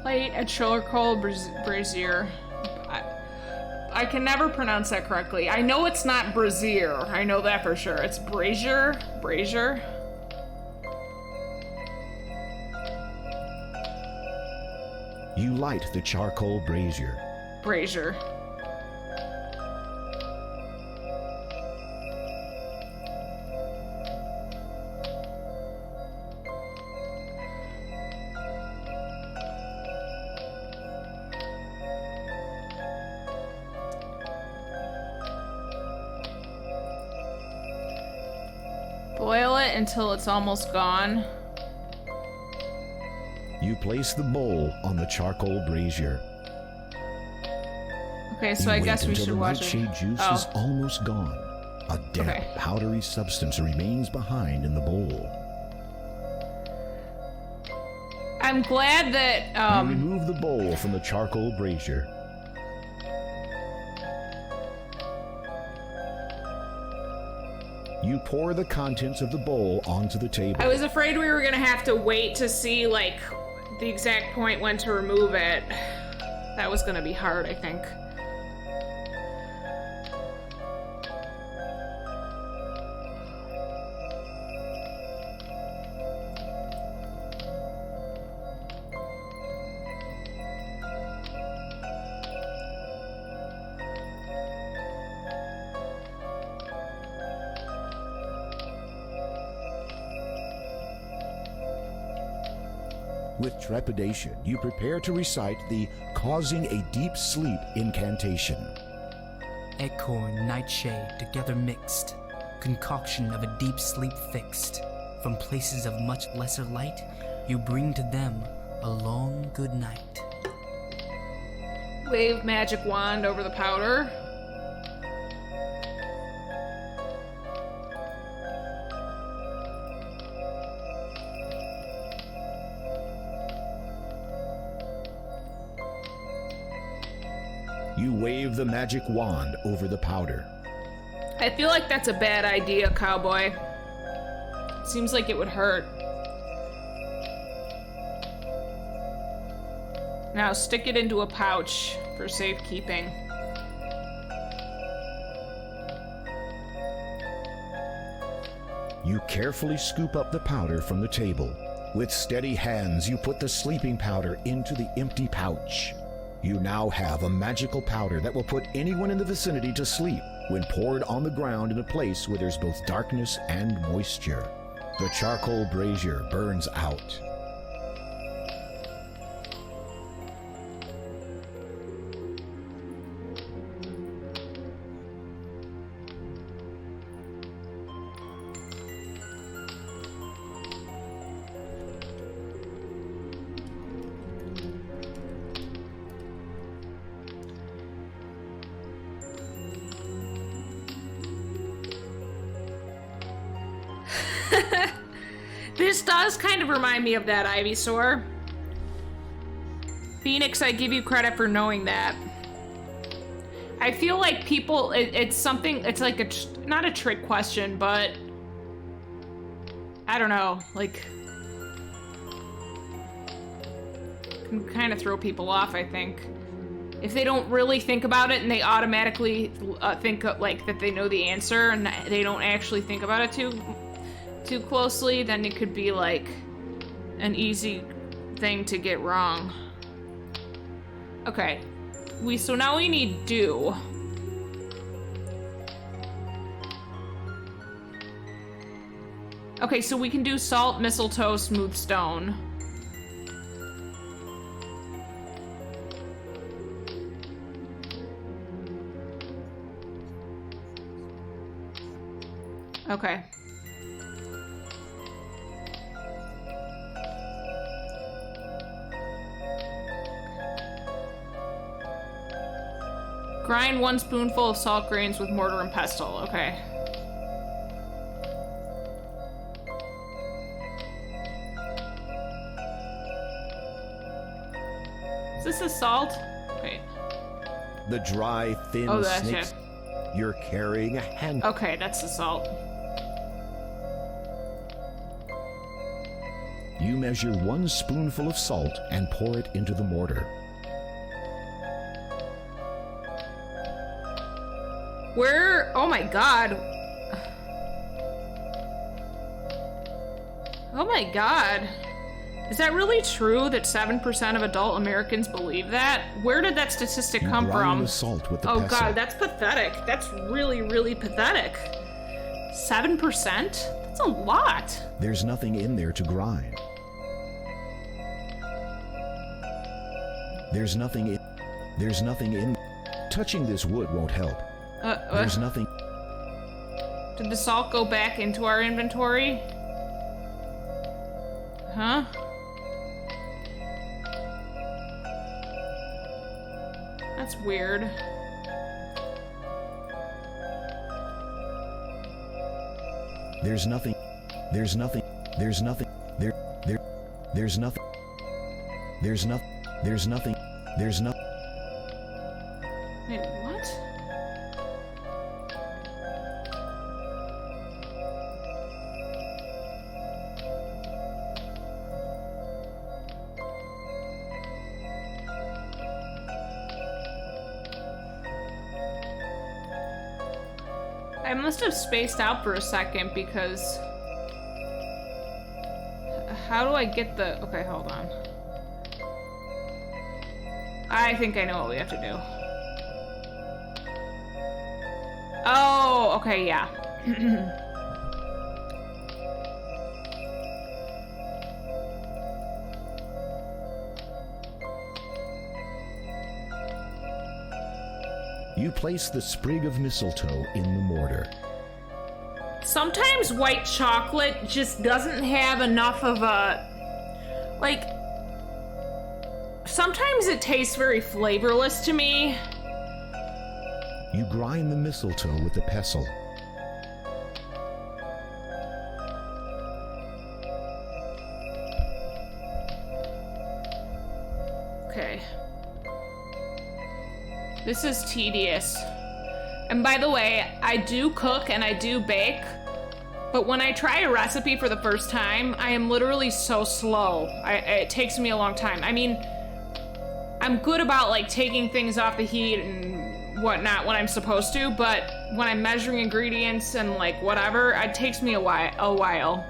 Light a charcoal brazier. I can never pronounce that correctly. I know it's not brazier. I know that for sure. It's brazier. Brazier. You light the charcoal brazier. Brazier. until it's almost gone. You place the bowl on the charcoal brazier. Okay, so I guess we should watch it. The nightshade juice is almost gone. A damp, powdery substance remains behind in the bowl. I'm glad that, You remove the bowl from the charcoal brazier. You pour the contents of the bowl onto the table. I was afraid we were gonna have to wait to see, like, the exact point when to remove it. That was gonna be hard, I think. With trepidation, you prepare to recite the causing a deep sleep incantation. Acorn, nightshade, together mixed, concoction of a deep sleep fixed. From places of much lesser light, you bring to them a long good night. Wave magic wand over the powder. You wave the magic wand over the powder. I feel like that's a bad idea, cowboy. Seems like it would hurt. Now stick it into a pouch for safekeeping. You carefully scoop up the powder from the table. With steady hands, you put the sleeping powder into the empty pouch. You now have a magical powder that will put anyone in the vicinity to sleep when poured on the ground in a place where there's both darkness and moisture. The charcoal brazier burns out. This does kind of remind me of that Ivysaur. Phoenix, I give you credit for knowing that. I feel like people, it's something, it's like not a trick question, but I don't know, like, can kind of throw people off, I think. If they don't really think about it and they automatically think like that they know the answer and they don't actually think about it too closely, then it could be like an easy thing to get wrong. Okay, so now we need dew. Okay, so we can do salt, mistletoe, smooth stone. Okay. Grind 1 spoonful of salt grains with mortar and pestle. Okay. Is this a salt? Wait. The dry, thin that's snakes. it. You're carrying a hand. Okay, that's the salt. You measure 1 spoonful of salt and pour it into the mortar. Where? Oh my god. Oh my god. Is that really true that 7% of adult Americans believe that? Where did that statistic You come grind from? the salt with the Oh pestle. god, that's pathetic. That's really, really pathetic. 7%? That's a lot. There's nothing in there to grind. There's nothing in. Touching this wood won't help. There's nothing. Did the salt go back into our inventory? Huh? That's weird. There's nothing. There's nothing. There's nothing. There's nothing. There's nothing. There's nothing. There's nothing. Wait, what? I must have spaced out for a second because... How do I get the... Okay, hold on. I think I know what we have to do. Oh, okay, yeah. You place the sprig of mistletoe in the mortar. Sometimes white chocolate just doesn't have enough of a... Like... Sometimes it tastes very flavorless to me. You grind the mistletoe with a pestle. Okay. This is tedious. And by the way, I do cook and I do bake, but when I try a recipe for the first time, I am literally so slow. It takes me a long time. I mean, I'm good about like taking things off the heat and whatnot when I'm supposed to, but when I'm measuring ingredients and like whatever, it takes me a while.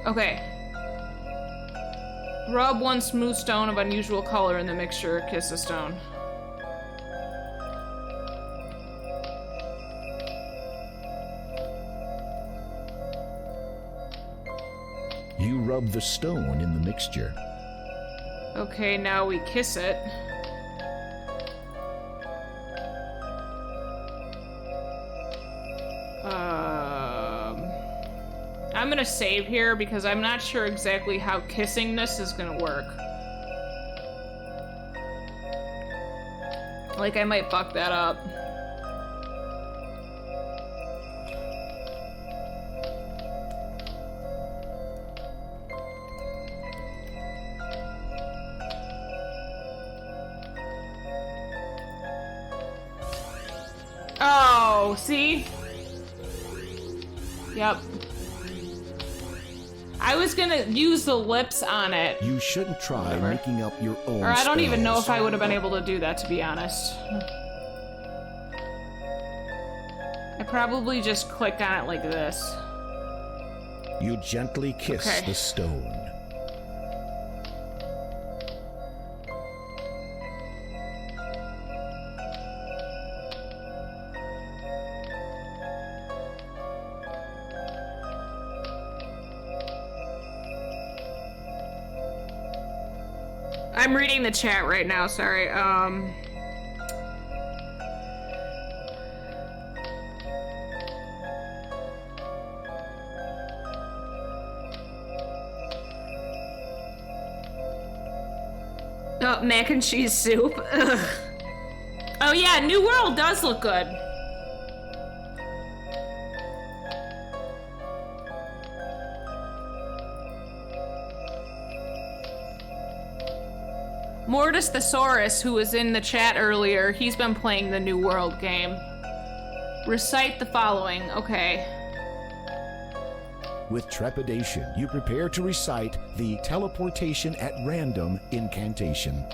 Okay. Rub one smooth stone of unusual color in the mixture, kiss the stone. You rub the stone in the mixture. Okay, now we kiss it. I'm gonna save here because I'm not sure exactly how kissing this is gonna work. Like, I might fuck that up. Oh, see? Yep. I was gonna use the lips on it. You shouldn't try making up your own Or I don't even know if spells. I would have been able to do that, to be honest. I probably just click on it like this. You gently kiss Okay. the stone. I'm reading the chat right now, sorry. Oh, mac and cheese soup. Ugh. Oh yeah, New World does look good. Mortis Thesaurus, who was in the chat earlier, he's been playing the New World game. Recite the following. Okay. With trepidation, you prepare to recite the teleportation at random incantation.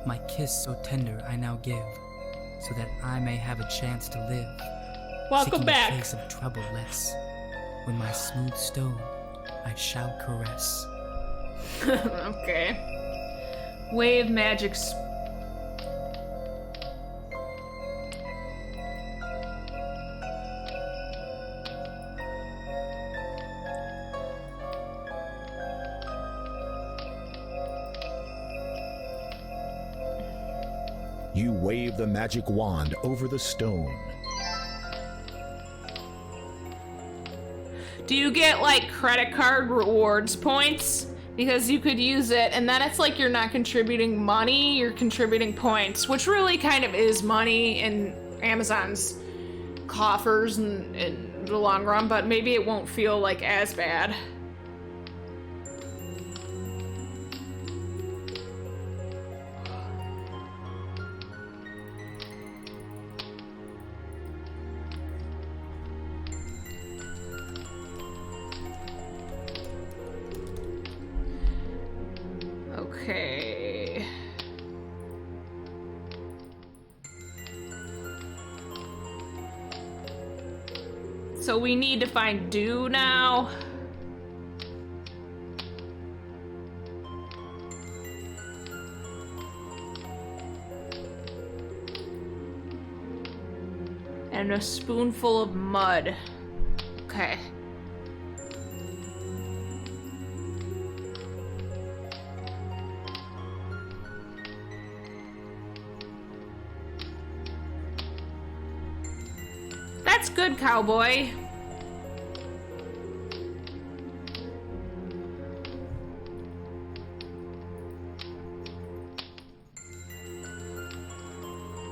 My kiss so tender I now give, so that I may have a chance to live. Welcome Seeking back. a place of trouble less, when my smooth stone I shall caress. Okay. Wave magic. You wave the magic wand over the stone. Do you get like credit card rewards points? Because you could use it, and then it's like you're not contributing money, you're contributing points, which really kind of is money in Amazon's coffers in the long run, but maybe it won't feel like as bad. Okay. So we need to find dew now. And a spoonful of mud. Okay. That's good, cowboy.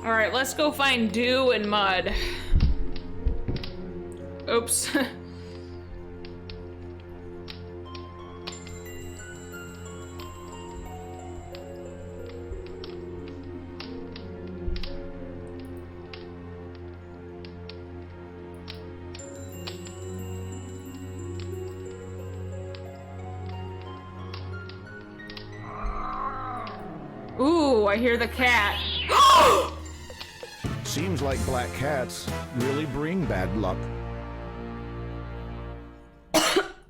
All right, let's go find dew and mud. Oops. Ooh, I hear the cat. Seems like black cats really bring bad luck.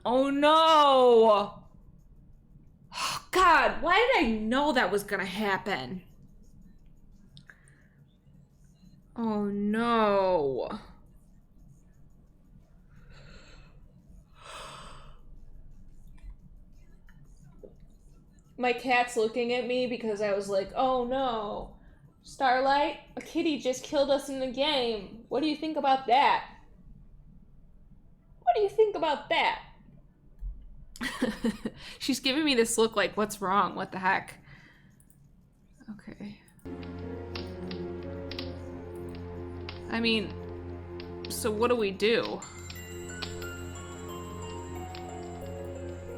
Oh no! Oh, God, why did I know that was gonna happen? Oh no. My cat's looking at me because I was like, oh no. Starlight, a kitty just killed us in the game. What do you think about that? What do you think about that? She's giving me this look like, what's wrong? What the heck? Okay. I mean, so what do we do?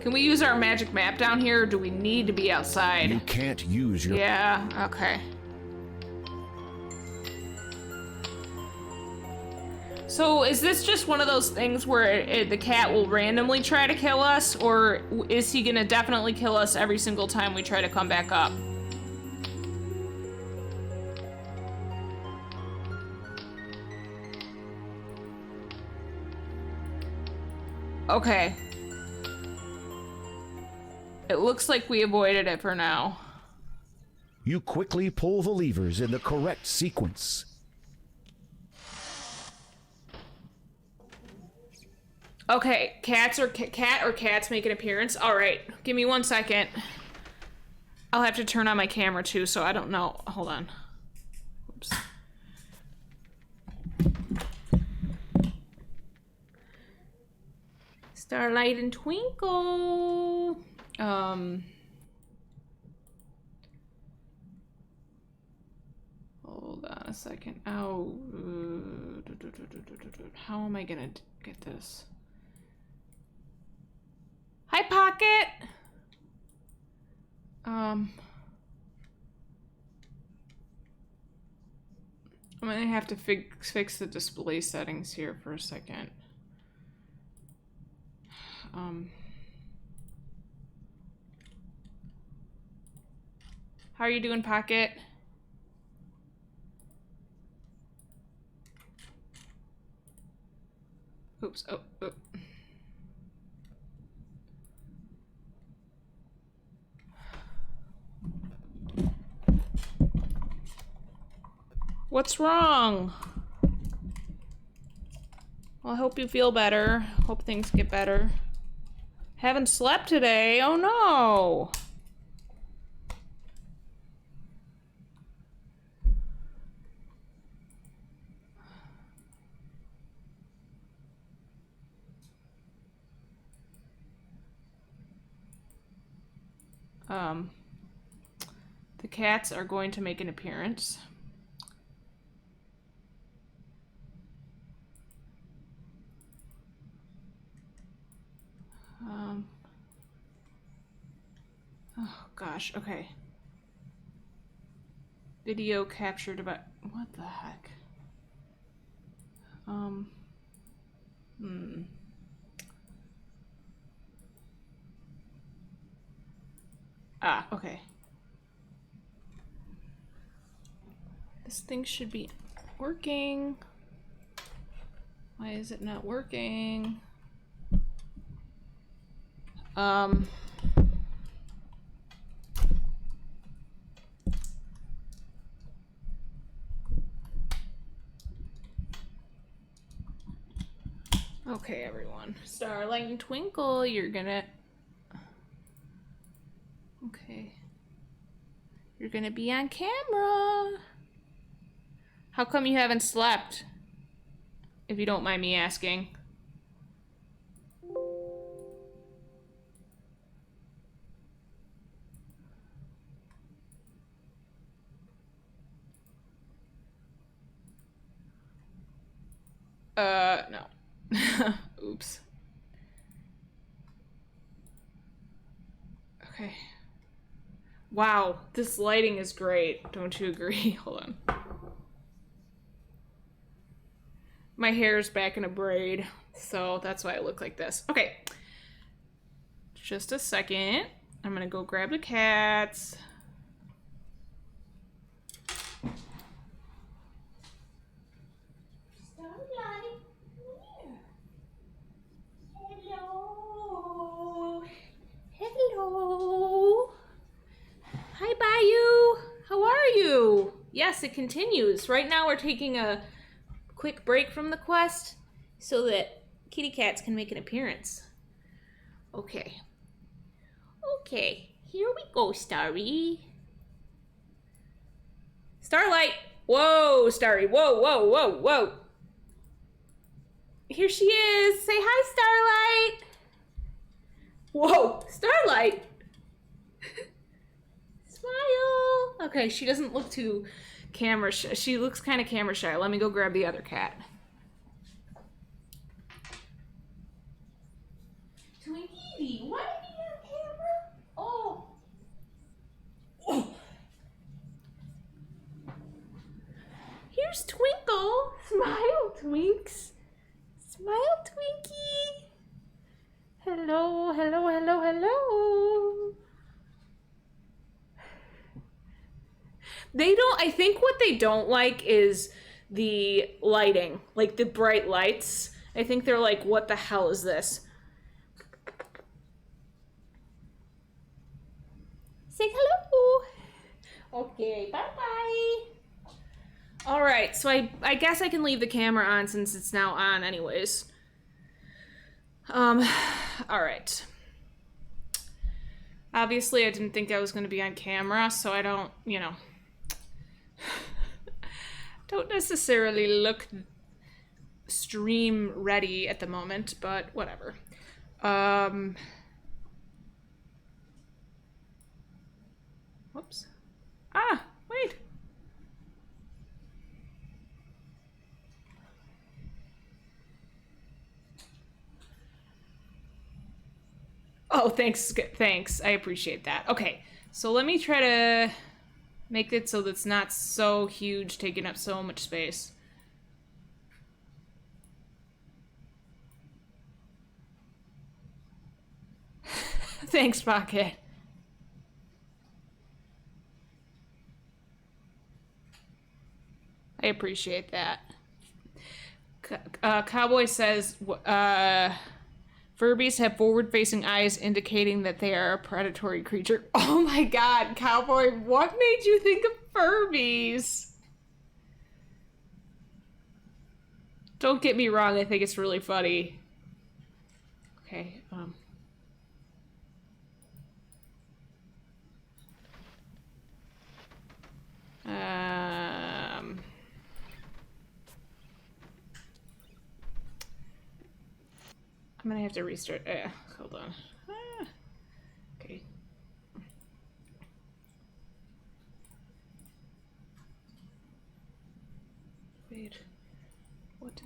Can we use our magic map down here, or do we need to be outside? You can't use your... Yeah, okay. So is this just one of those things where the cat will randomly try to kill us, or is he gonna definitely kill us every single time we try to come back up? Okay. It looks like we avoided it for now. You quickly pull the levers in the correct sequence. Okay, cat or cats make an appearance. All right, give me 1 second. I'll have to turn on my camera too, so I don't know. Hold on. Oops. Starlight and Twinkle. Hold on a second. Oh, how am I gonna get this? Hi, Pocket. I'm gonna have to fix the display settings here for a second. How are you doing, Pocket? Oops. Oh. What's wrong? Well, I hope you feel better. Hope things get better. Haven't slept today. Oh no. The cats are going to make an appearance. Oh gosh, okay. Video captured about what the heck? Ah, okay. This thing should be working. Why is it not working? Okay, everyone. Starlight and Twinkle, you're gonna... Okay. You're gonna be on camera. How come you haven't slept? If you don't mind me asking. No. Oops. Okay. Wow, this lighting is great. Don't you agree? Hold on. My hair is back in a braid, so that's why I look like this. Okay. Just a second. I'm gonna go grab the cats. Starlight, hello. Hello. Hi, Bayou. How are you? Yes, it continues. Right now we're taking a quick break from the quest so that kitty cats can make an appearance. Okay. Okay, here we go, Starry. Starlight! Whoa, Starry. Whoa, whoa, whoa, whoa. Here she is. Say hi, Starlight. Whoa, Starlight. Smile. Okay, she doesn't look too camera shy. She looks kind of camera shy. Let me go grab the other cat. Twinkie, why are you on camera? Oh. Oh. Here's Twinkle. Smile, Twinks. Smile, Twinkie. Hello, hello, hello, hello. They don't, I think what they don't like is the lighting, like the bright lights. I think they're like, what the hell is this? Say hello. Okay, bye-bye. All right, so I guess I can leave the camera on since it's now on anyways. All right. Obviously, I didn't think I was going to be on camera, so I don't, don't necessarily look stream ready at the moment, but whatever. Whoops. Ah, wait. Oh, thanks. Thanks. I appreciate that. Okay, so let me try to make it so that's not so huge, taking up so much space. Thanks, Pocket. I appreciate that. Cowboy says, Furbies have forward-facing eyes indicating that they are a predatory creature. Oh my god, Cowboy, what made you think of Furbies? Don't get me wrong, I think it's really funny. Okay, I'm gonna have to restart. Hold on. Okay.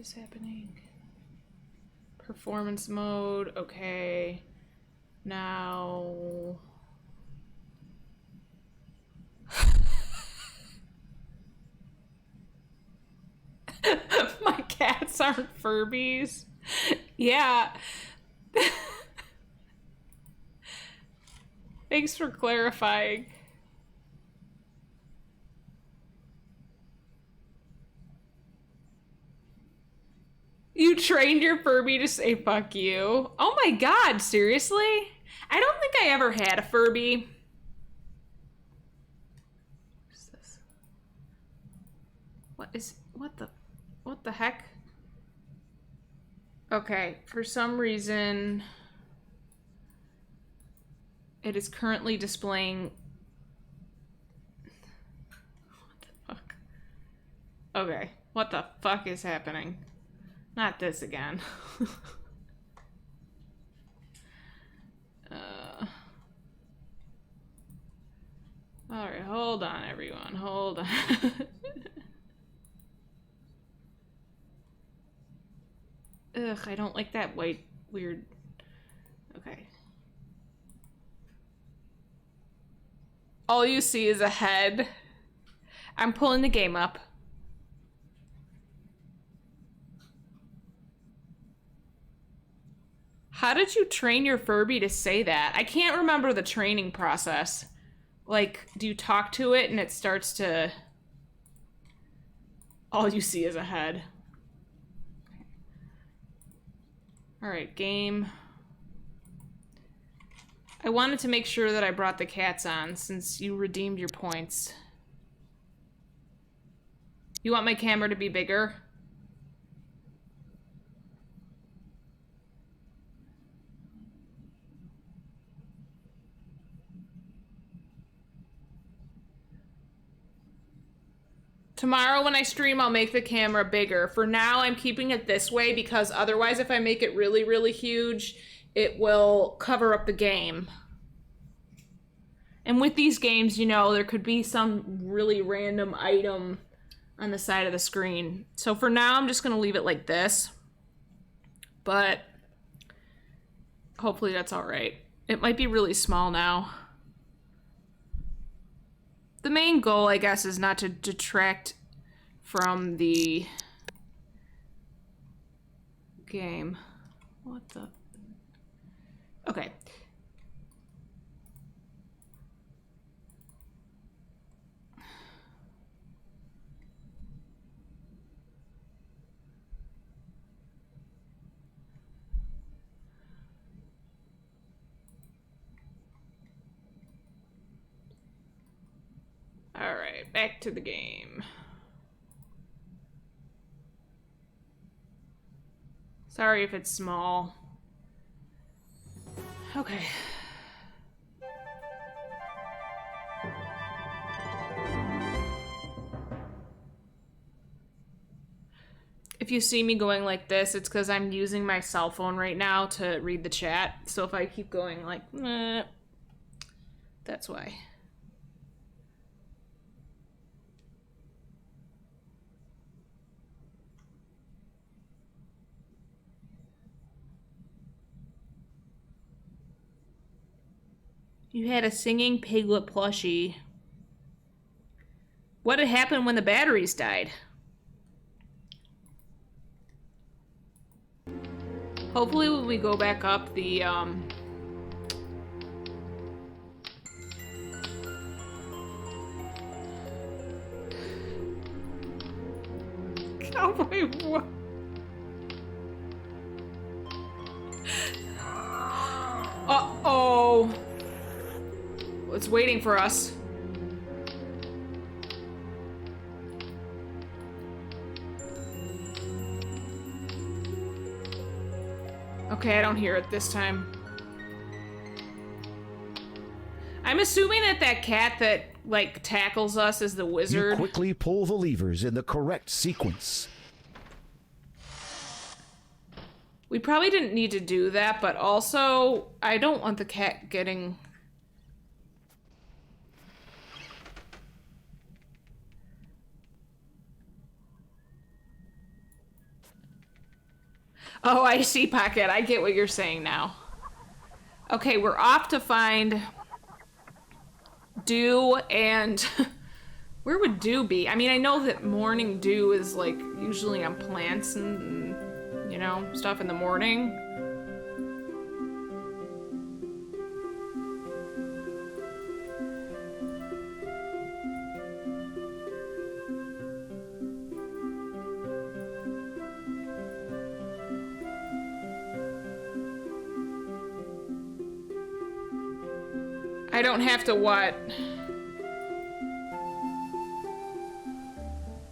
is happening? Performance mode, okay. Now... My cats aren't Furbies. Yeah. Thanks for clarifying. You trained your Furby to say fuck you. Oh my god, seriously? I don't think I ever had a Furby. What's this? What the heck? Okay, for some reason it is currently displaying... What the fuck? Okay, what the fuck is happening? Not this again. Alright, hold on everyone, hold on. Ugh, I don't like that white, weird... Okay. All you see is a head. I'm pulling the game up. How did you train your Furby to say that? I can't remember the training process. Like, do you talk to it and it starts to... All you see is a head. Alright, game. I wanted to make sure that I brought the cats on since you redeemed your points. You want my camera to be bigger? Tomorrow when I stream, I'll make the camera bigger. For now, I'm keeping it this way because otherwise if I make it really, really huge, it will cover up the game. And with these games, you know, there could be some really random item on the side of the screen. So for now, I'm just going to leave it like this. But hopefully that's all right. It might be really small now. The main goal, I guess, is not to detract from the game. What the... Okay. Alright, back to the game. Sorry if it's small. Okay. If you see me going like this, it's because I'm using my cell phone right now to read the chat. So if I keep going like, that's why. You had a singing piglet plushie. What had happened when the batteries died? Hopefully when we go back up the, Cowboy what? Uh-oh. It's waiting for us. Okay, I don't hear it this time. I'm assuming that that cat that, like, tackles us is the wizard. You quickly pull the levers in the correct sequence. We probably didn't need to do that, but also, I don't want the cat getting... Oh, I see, Pocket. I get what you're saying now. Okay, we're off to find dew and... Where would dew be? I mean, I know that morning dew is, like, usually on plants and, you know, stuff in the morning. I don't have to what?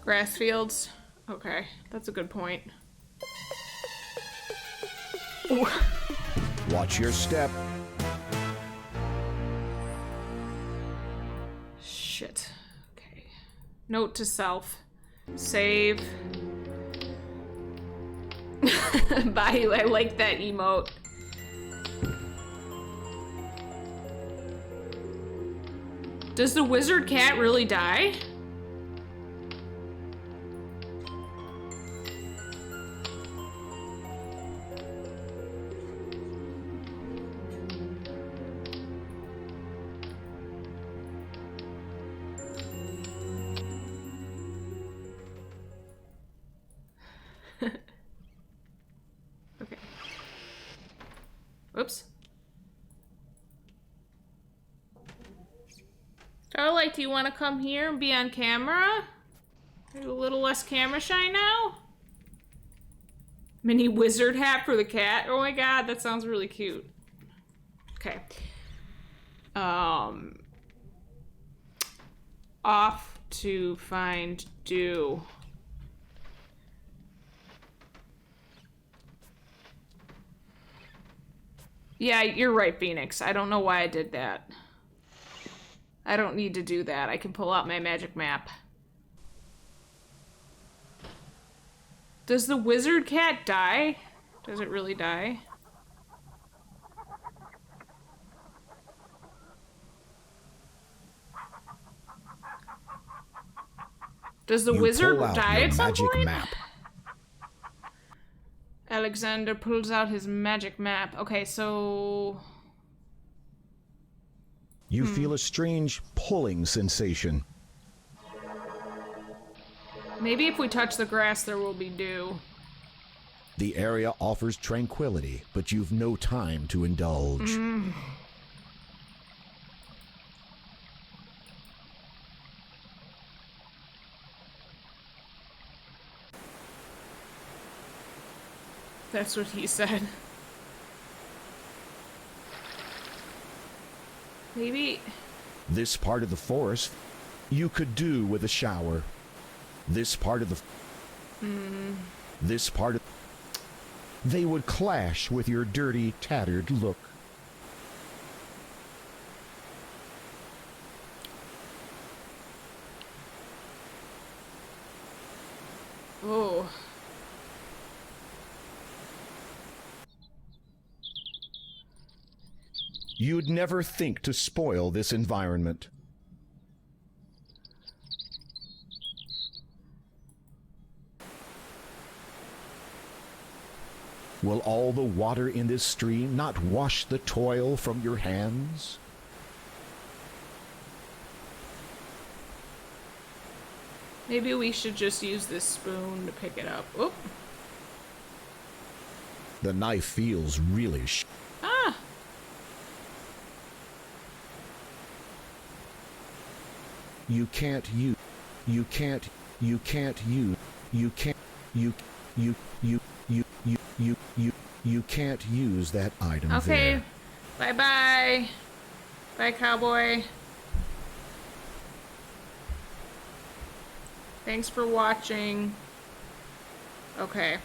Grass fields? Okay, that's a good point. Ooh. Watch your step. Shit. Okay. Note to self. Save. Bye. I like that emote. Does the wizard cat really die? Okay. Whoops. Starlight, do you want to come here and be on camera? Are you a little less camera shy now? Mini wizard hat for the cat? Oh my god, that sounds really cute. Okay. Off to find dew. Yeah, you're right, Phoenix. I don't know why I did that. I don't need to do that. I can pull out my magic map. Does the wizard cat die? Does it really die? Does the wizard die at some point? Map. Alexander pulls out his magic map. Okay, so... You feel a strange pulling sensation. Maybe if we touch the grass, there will be dew. The area offers tranquility, but you've no time to indulge. That's what he said. Maybe... This part of the forest you could do with a shower. This part of the... This part of... They would clash with your dirty, tattered look. Oh. You'd never think to spoil this environment. Will all the water in this stream not wash the toil from your hands? Maybe we should just use this spoon to pick it up. Oop. The knife feels really Ah! You can't use that item. Okay. There. Bye-bye. Bye, cowboy. Thanks for watching. Okay.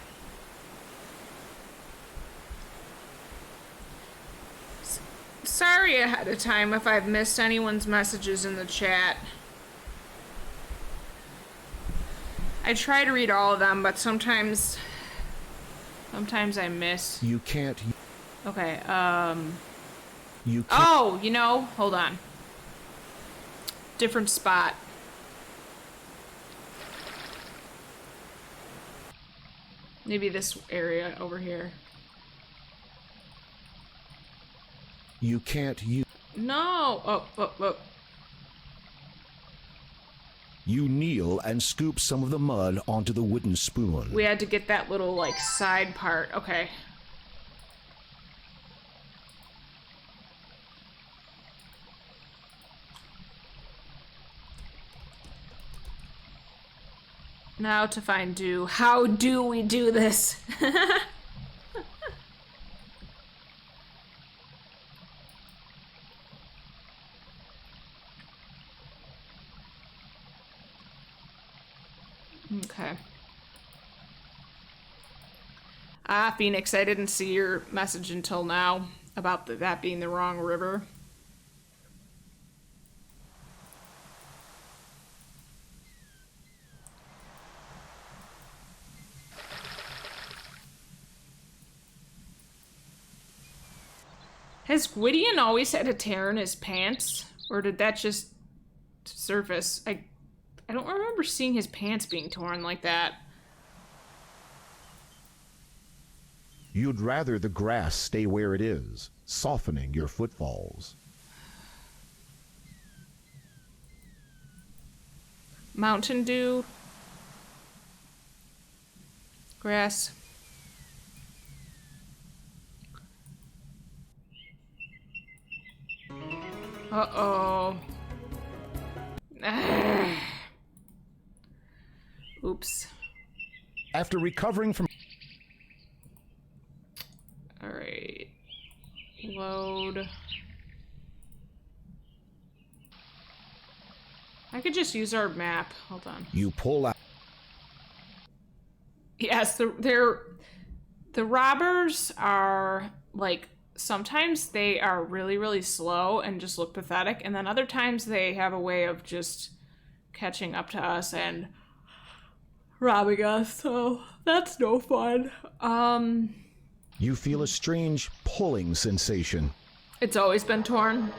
Sorry ahead of time if I've missed anyone's messages in the chat. I try to read all of them, but sometimes I miss. You can't. Okay, You can't. Oh, you know, hold on. Different spot. Maybe this area over here. You can't use. No! Oh. You kneel and scoop some of the mud onto the wooden spoon. We had to get that little, like, side part. Okay. Now to find dew. How do we do this? Okay. Ah, Phoenix, I didn't see your message until now about that being the wrong river. Has Gwydion always had a tear in his pants? Or did that just surface? I don't remember seeing his pants being torn like that. You'd rather the grass stay where it is, softening your footfalls. Mountain Dew. Grass. Uh-oh. Oops. After recovering from... Alright. Load. I could just use our map. Hold on. You pull out... Yes, the robbers are, like, sometimes they are really, really slow and just look pathetic, and then other times they have a way of just catching up to us and robbing us, so that's no fun. You feel a strange pulling sensation. It's always been torn.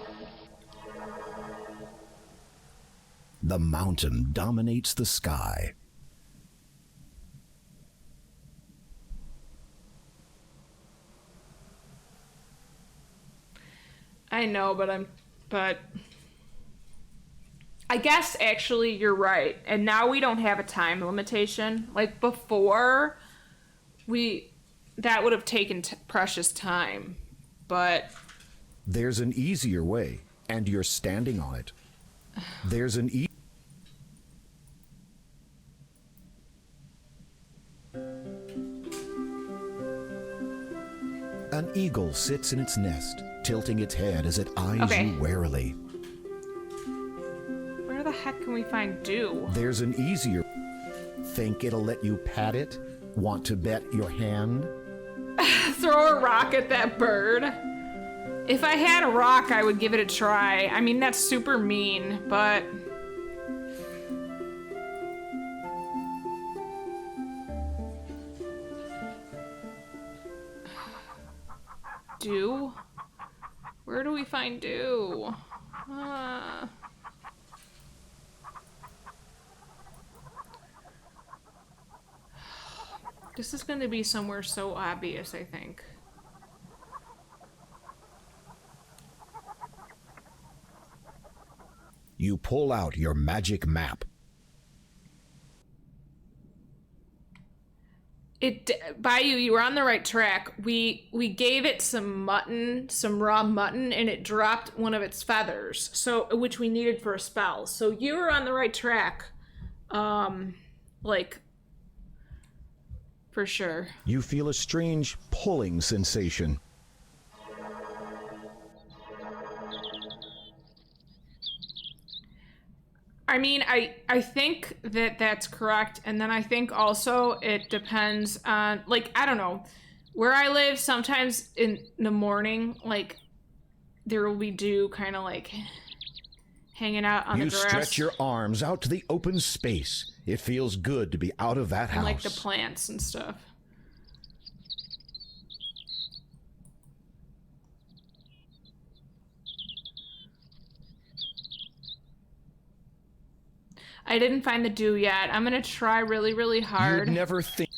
The mountain dominates the sky. I know, but I guess actually you're right. And now we don't have a time limitation. Like before, that would have taken precious time, but There's an easier way, and you're standing on it. There's an An eagle sits in its nest, tilting its head as it eyes you warily. Where the heck can we find dew? There's an easier... Think it'll let you pat it? Want to bet your hand? Throw a rock at that bird. If I had a rock, I would give it a try. I mean, that's super mean, but... Dew? Where do we find dew? This is going to be somewhere so obvious, I think. You pull out your magic map. Bayou, you were on the right track. We gave it some mutton, some raw mutton, and it dropped one of its feathers, which we needed for a spell. So you were on the right track. Like, for sure. You feel a strange pulling sensation. I mean, I think that's correct. And then I think also it depends on, like, I don't know. Where I live, sometimes in the morning, like, there will be dew kind of, like, hanging out on the grass. You stretch your arms out to the open space. It feels good to be out of that house. And, like, the plants and stuff. I didn't find the dew yet. I'm gonna try really, really hard. You'd never think.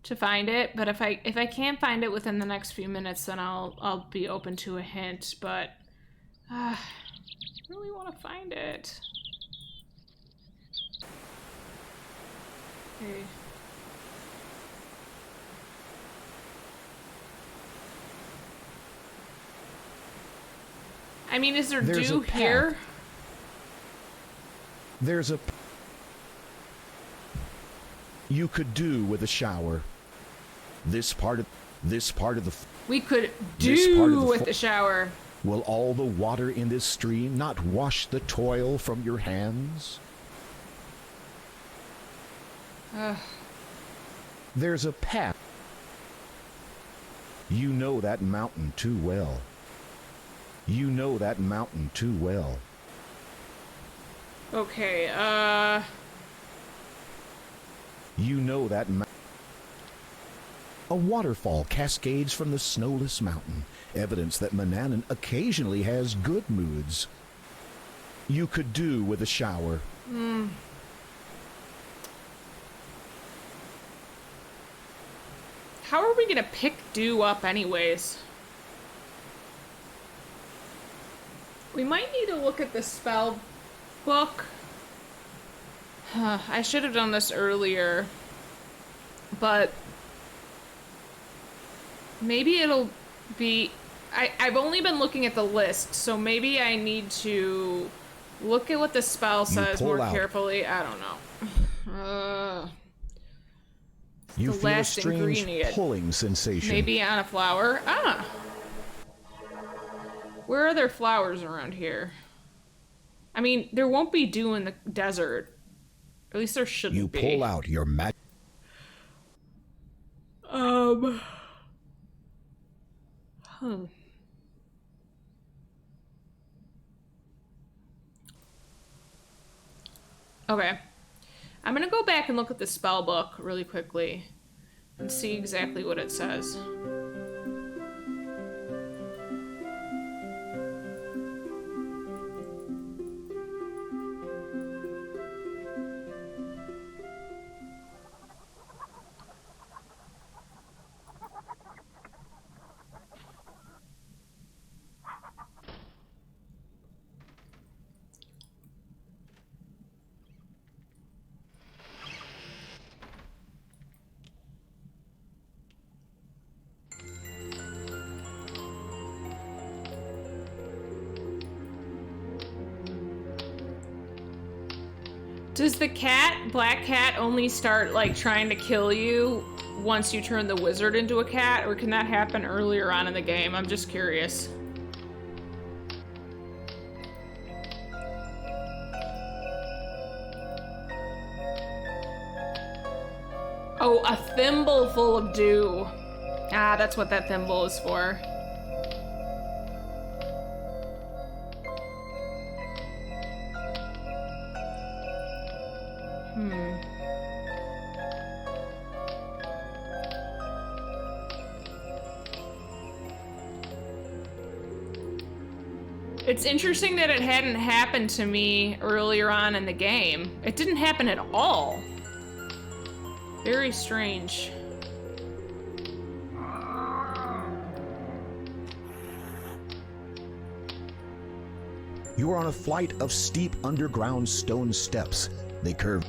to find it, but if I can't find it within the next few minutes, then I'll be open to a hint, but I really want to find it. Okay. I mean, is there dew here? There's a... You could do with a shower. This part of the... We could do with the shower. Will all the water in this stream not wash the toil from your hands? There's a path. You know that mountain too well. You know that mountain too well. Okay, You know that A waterfall cascades from the snowless mountain, evidence that Manannan occasionally has good moods. You could do with a shower. How are we gonna pick dew up anyways? We might need to look at the spell book. I should have done this earlier, but maybe it'll be... I've only been looking at the list, so maybe I need to look at what the spell says more carefully. I don't know. You the feel a last strange ingredient. pulling sensation. Maybe on a flower. Ah! Where are there flowers around here? I mean, there won't be dew in the desert. At least there shouldn't be. You pull out your magic. Okay. I'm gonna go back and look at the spell book really quickly and see exactly what it says. Does the black cat, only start, like, trying to kill you once you turn the wizard into a cat, or can that happen earlier on in the game? I'm just curious. Oh, a thimble full of dew. Ah, that's what that thimble is for. It's interesting that it hadn't happened to me earlier on in the game. It didn't happen at all. Very strange. You are on a flight of steep underground stone steps. They curve.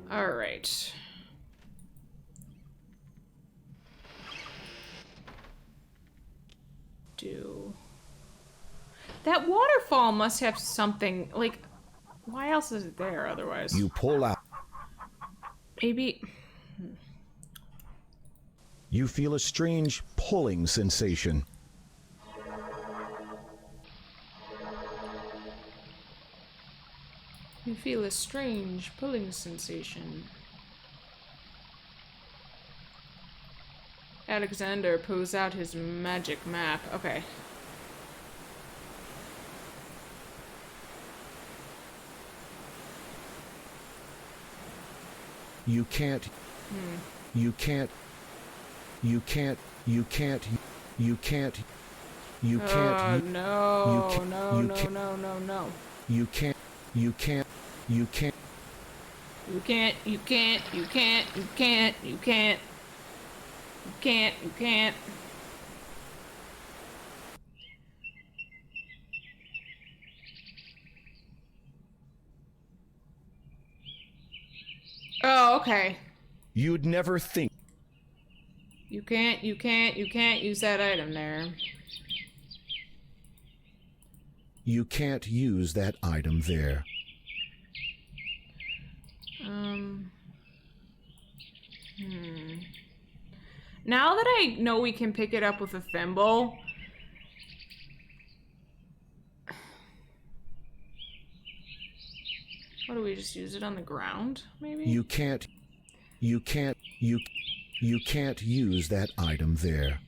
All right. That waterfall must have something, like, why else is it there otherwise? You pull out. Maybe. You feel a strange pulling sensation. You feel a strange pulling sensation. Alexander pulls out his magic map. Okay. You can't. You can't. You can't. You can't. You can't. You can't. No, you can't, no, you no, can't, no, no, no. You can't. You can't. You can't. You can't, you can't, you can't, you can't, you can't. You can't, you can't. Oh, okay. You'd never think. You can't use that item there. You can't use that item there. Now that I know we can pick it up with a thimble, what do we just use it on the ground, maybe? You can't use that item there.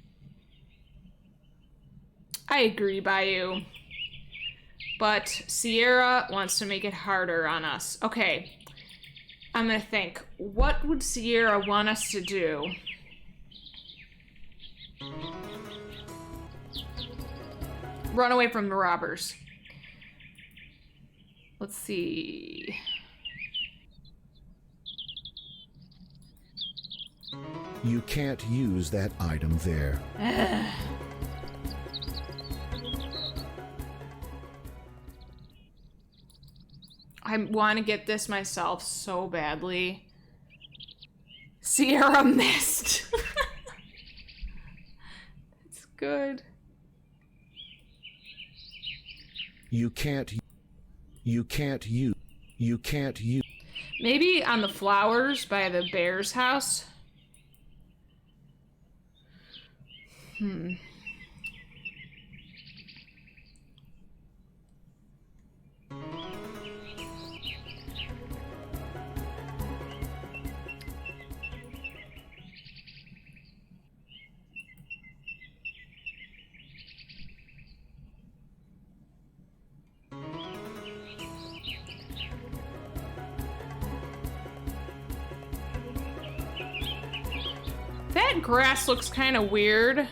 I agree, Bayou. But Sierra wants to make it harder on us. Okay. I'm gonna think. What would Sierra want us to do? Run away from the robbers. Let's see. You can't use that item there. I want to get this myself so badly. Sierra missed. It's good. You can't use. Maybe on the flowers by the bear's house. That grass looks kind of weird.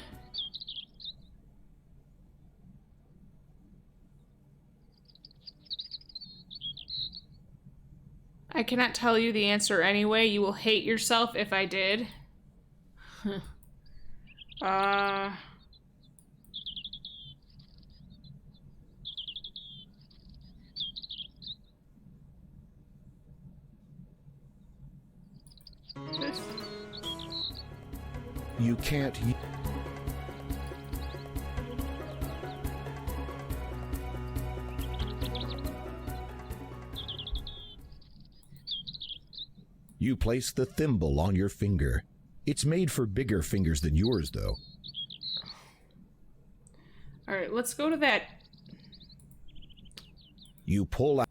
I cannot tell you the answer anyway. You will hate yourself if I did. This. You can't. You place the thimble on your finger. It's made for bigger fingers than yours, though. All right, let's go to that. You pull out.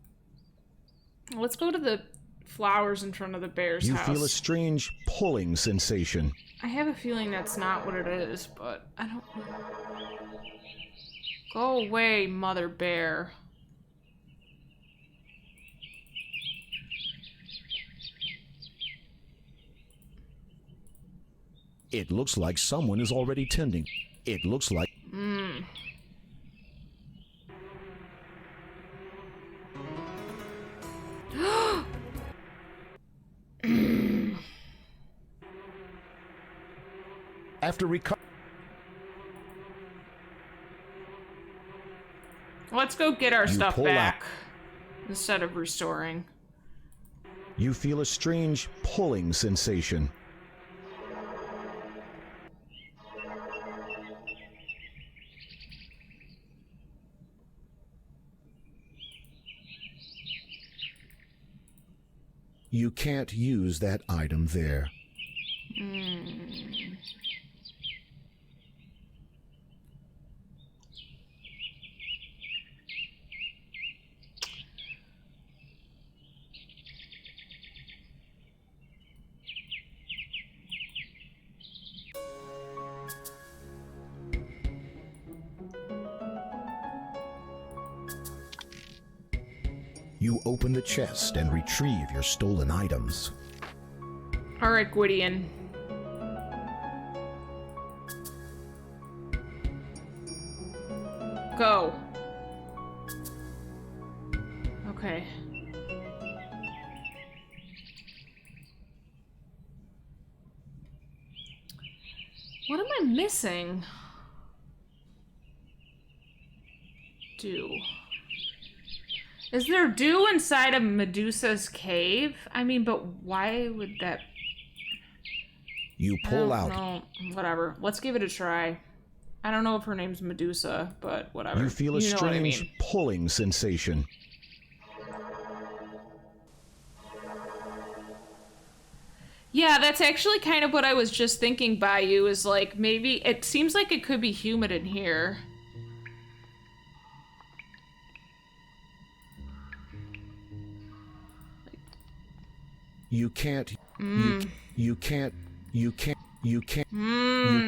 Let's go to the flowers in front of the bear's house. You feel a strange pulling sensation. I have a feeling that's not what it is, but I don't. Go away, Mother Bear. It looks like someone is already tending. It looks like. After Let's go get our stuff pull back instead of restoring. You feel a strange pulling sensation. You can't use that item there. You open the chest and retrieve your stolen items. Alright, Gwydion. Go. Okay. What am I missing? Dew. Is there dew inside of Medusa's cave? I mean, but why would that... You pull out. No, whatever. Let's give it a try. I don't know if her name's Medusa, but whatever. You feel a You know what I strange mean. pulling sensation. Yeah, that's actually kind of what I was just thinking by you, is like, maybe it seems like it could be humid in here. You can't. You can't. You can't. You can't. You can't.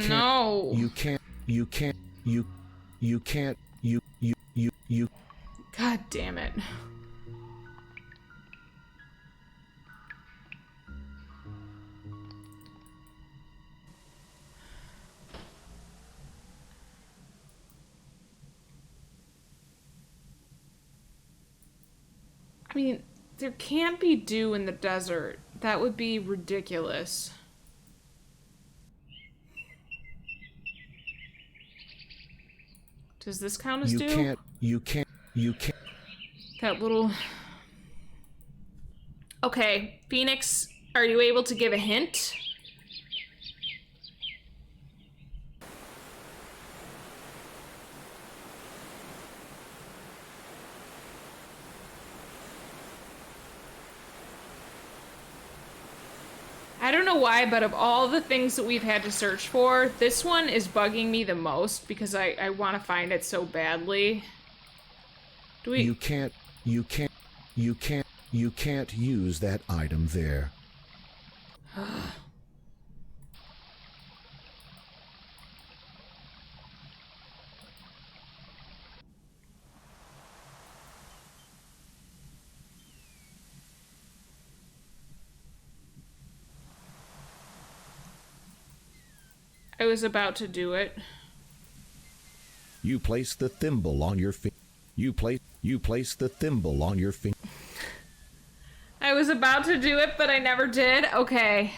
No. You can't. You can't. You can't. You. God damn it. I mean, there can't be dew in the desert. That would be ridiculous. Does this count as You dew? can't. You can't. You can't. That little... Okay, Phoenix, are you able to give a hint? I don't know why, but of all the things that we've had to search for, this one is bugging me the most because I want to find it so badly. Do we... You can't. You can't. You can't. You can't use that item there. I was about to do it. You place the thimble on your finger. You place the thimble on your finger. I was about to do it, but I never did. Okay.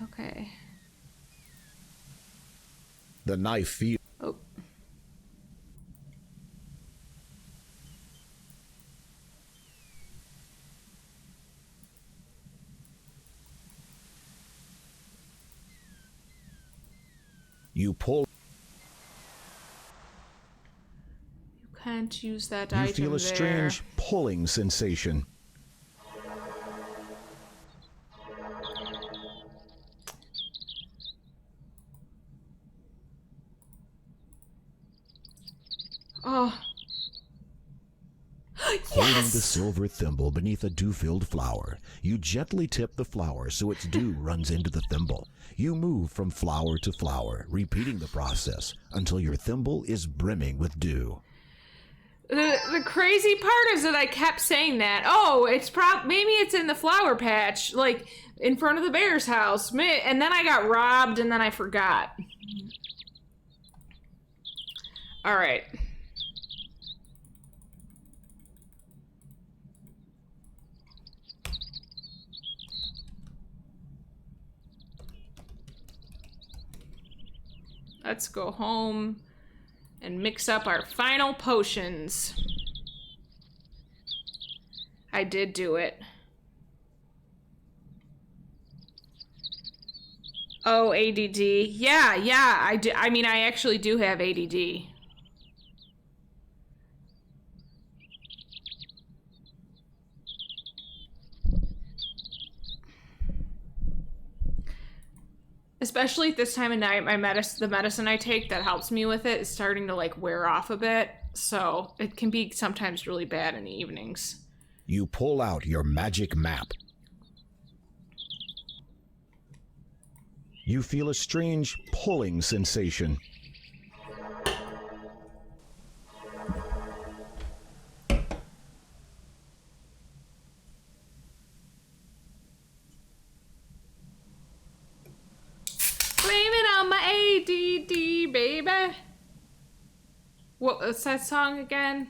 Okay. The knife feel. Oh. You pull. You can't use that You item feel a there. strange pulling sensation. Oh. Holding the Yes! silver thimble beneath a dew-filled flower, you gently tip the flower so its dew runs into the thimble. You move from flower to flower, repeating the process until your thimble is brimming with dew. The crazy part is that I kept saying that. Oh, it's maybe it's in the flower patch, like in front of the bear's house. And then I got robbed, and then I forgot. All right. Let's go home and mix up our final potions. I did do it. Oh, ADD. Yeah, I do. I mean, I actually do have ADD. Especially at this time of night, the medicine I take that helps me with it is starting to like wear off a bit, so it can be sometimes really bad in the evenings. You pull out your magic map. You feel a strange pulling sensation. What's that song again?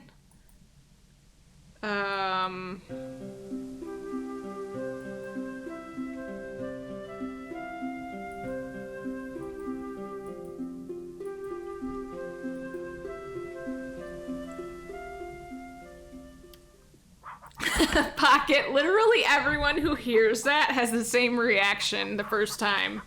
Pocket. Literally everyone who hears that has the same reaction the first time.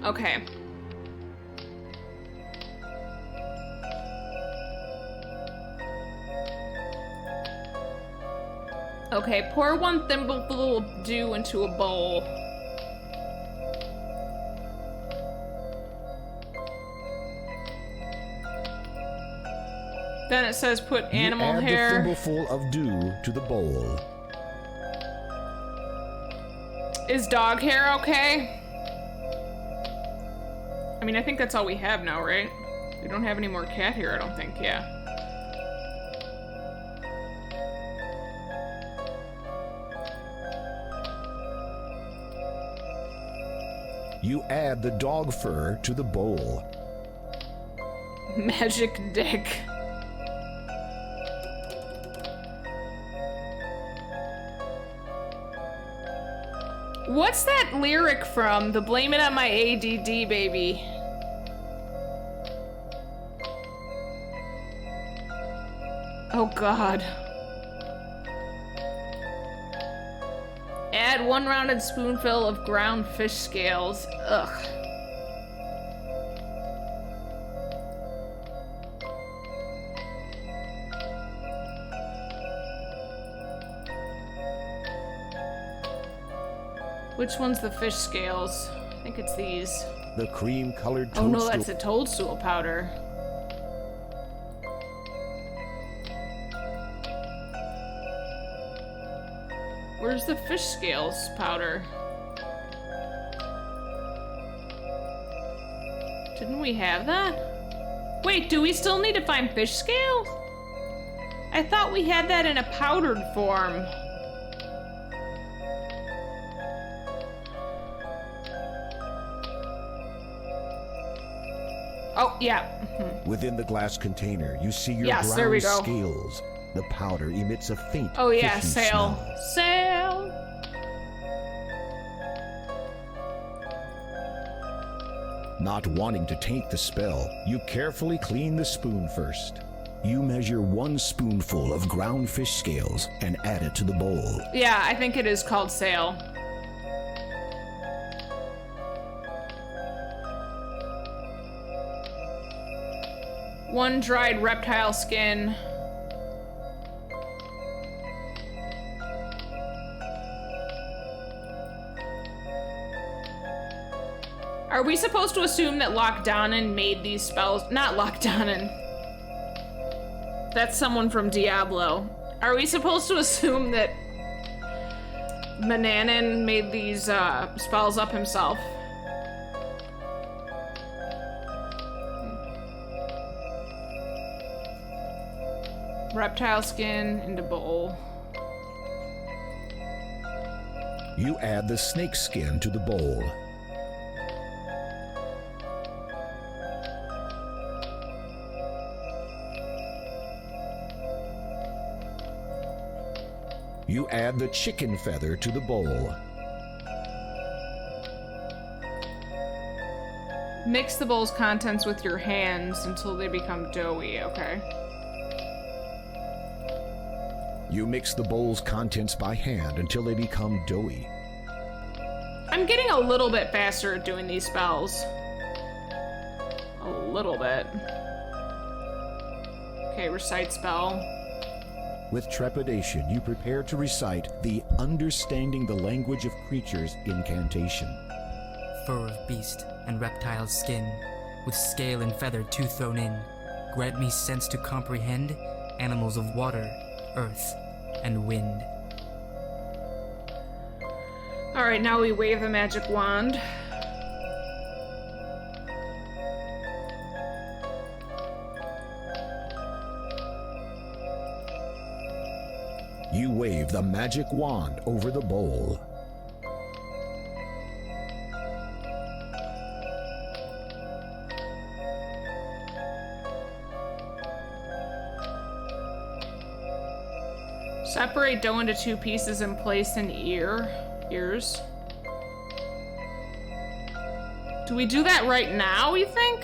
Okay. Okay, pour 1 thimbleful of dew into a bowl. Then it says put animal add hair. the thimbleful of dew to the bowl. Is dog hair okay? I mean, I think that's all we have now, right? We don't have any more cat hair, I don't think, yeah. You add the dog fur to the bowl. Magic dick. What's that lyric from? The blame it on my ADD, baby. Oh god. Add 1 rounded spoonful of ground fish scales. Ugh. Which one's the fish scales? I think it's these. The cream-colored toadstool. Oh no, that's a toadstool powder. Where's the fish scales powder? Didn't we have that? Wait, do we still need to find fish scales? I thought we had that in a powdered form. Oh, yeah. Within the glass container, you see your Yes, there we brown go. scales. The powder emits a faint Oh yeah, fishy sail. smell. Sail! Not wanting to taint the spell, you carefully clean the spoon first. You measure 1 spoonful of ground fish scales and add it to the bowl. Yeah, I think it is called sail. One dried reptile skin. Are we supposed to assume that Lockdonnen made these spells? Not Lockdonnen. That's someone from Diablo. Are we supposed to assume that Mananan made these spells up himself? Reptile skin into bowl. You add the snake skin to the bowl. You add the chicken feather to the bowl. Mix the bowl's contents with your hands until they become doughy, okay? You mix the bowl's contents by hand until they become doughy. I'm getting a little bit faster at doing these spells. A little bit. Okay, recite spell. With trepidation, you prepare to recite the Understanding the Language of Creatures incantation. Fur of beast and reptile skin, with scale and feather 2 thrown in, grant me sense to comprehend animals of water, earth, and wind. Alright, now we wave the magic wand. You wave the magic wand over the bowl. Separate dough into 2 pieces and place in ears. Do we do that right now, you think?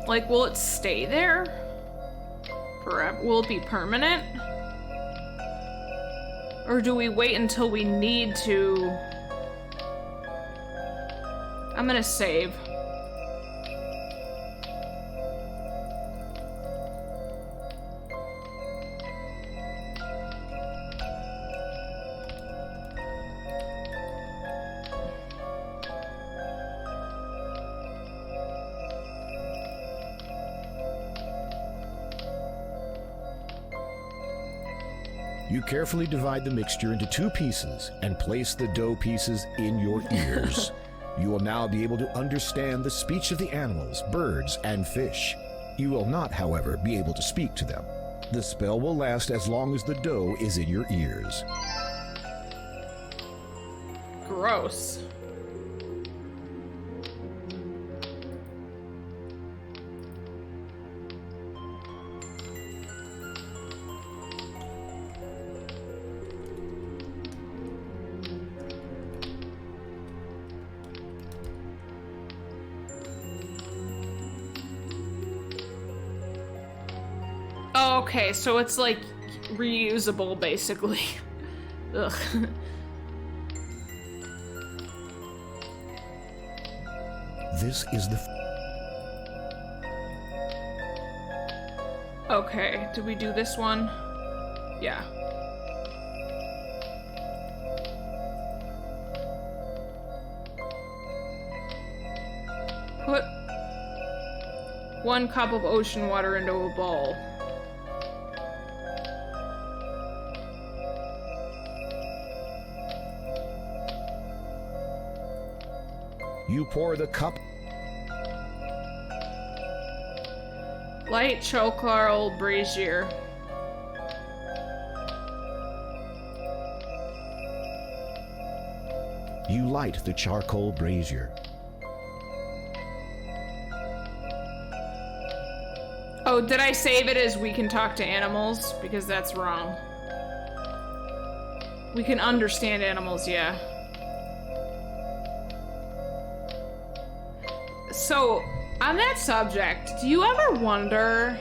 Like, will it stay there forever? Will it be permanent? Or do we wait until we need to? I'm gonna save. You carefully divide the mixture into 2 pieces and place the dough pieces in your ears. You will now be able to understand the speech of the animals, birds, and fish. You will not, however, be able to speak to them. The spell will last as long as the dough is in your ears. Gross. Okay, so it's like reusable, basically. Ugh. This is the... Okay, did we do this one? Yeah. Put 1 cup of ocean water into a bowl. You pour the cup. Light charcoal brazier. You light the charcoal brazier. Oh, did I save it as we can talk to animals? Because that's wrong. We can understand animals, yeah. So, on that subject, do you ever wonder,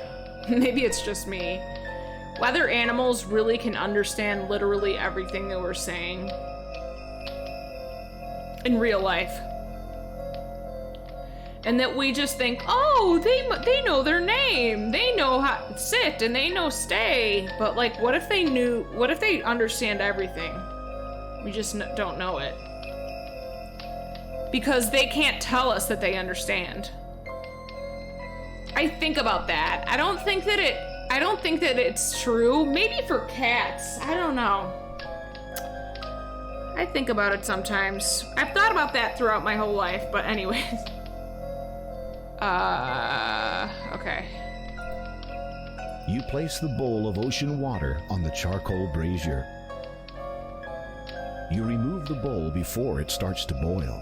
maybe it's just me, whether animals really can understand literally everything that we're saying in real life? And that we just think, oh, they know their name, they know how to sit, and they know stay. But like, what if they understand everything? We just don't know it. Because they can't tell us that they understand. I think about that. I don't think that it's true. Maybe for cats. I don't know. I think about it sometimes. I've thought about that throughout my whole life, but anyways. Okay. You place the bowl of ocean water on the charcoal brazier. You remove the bowl before it starts to boil.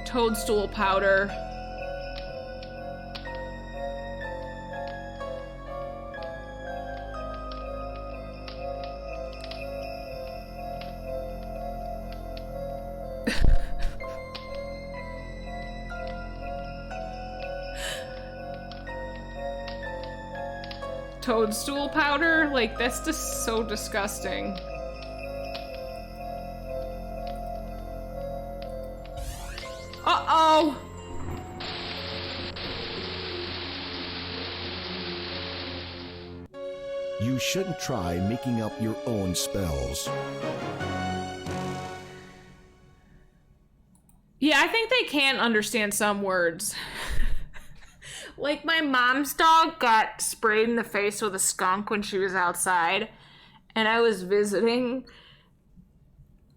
Toadstool powder. Toadstool powder? Like, that's just so disgusting. Uh-oh! You shouldn't try making up your own spells. Yeah, I think they can understand some words. Like, my mom's dog got sprayed in the face with a skunk when she was outside, and I was visiting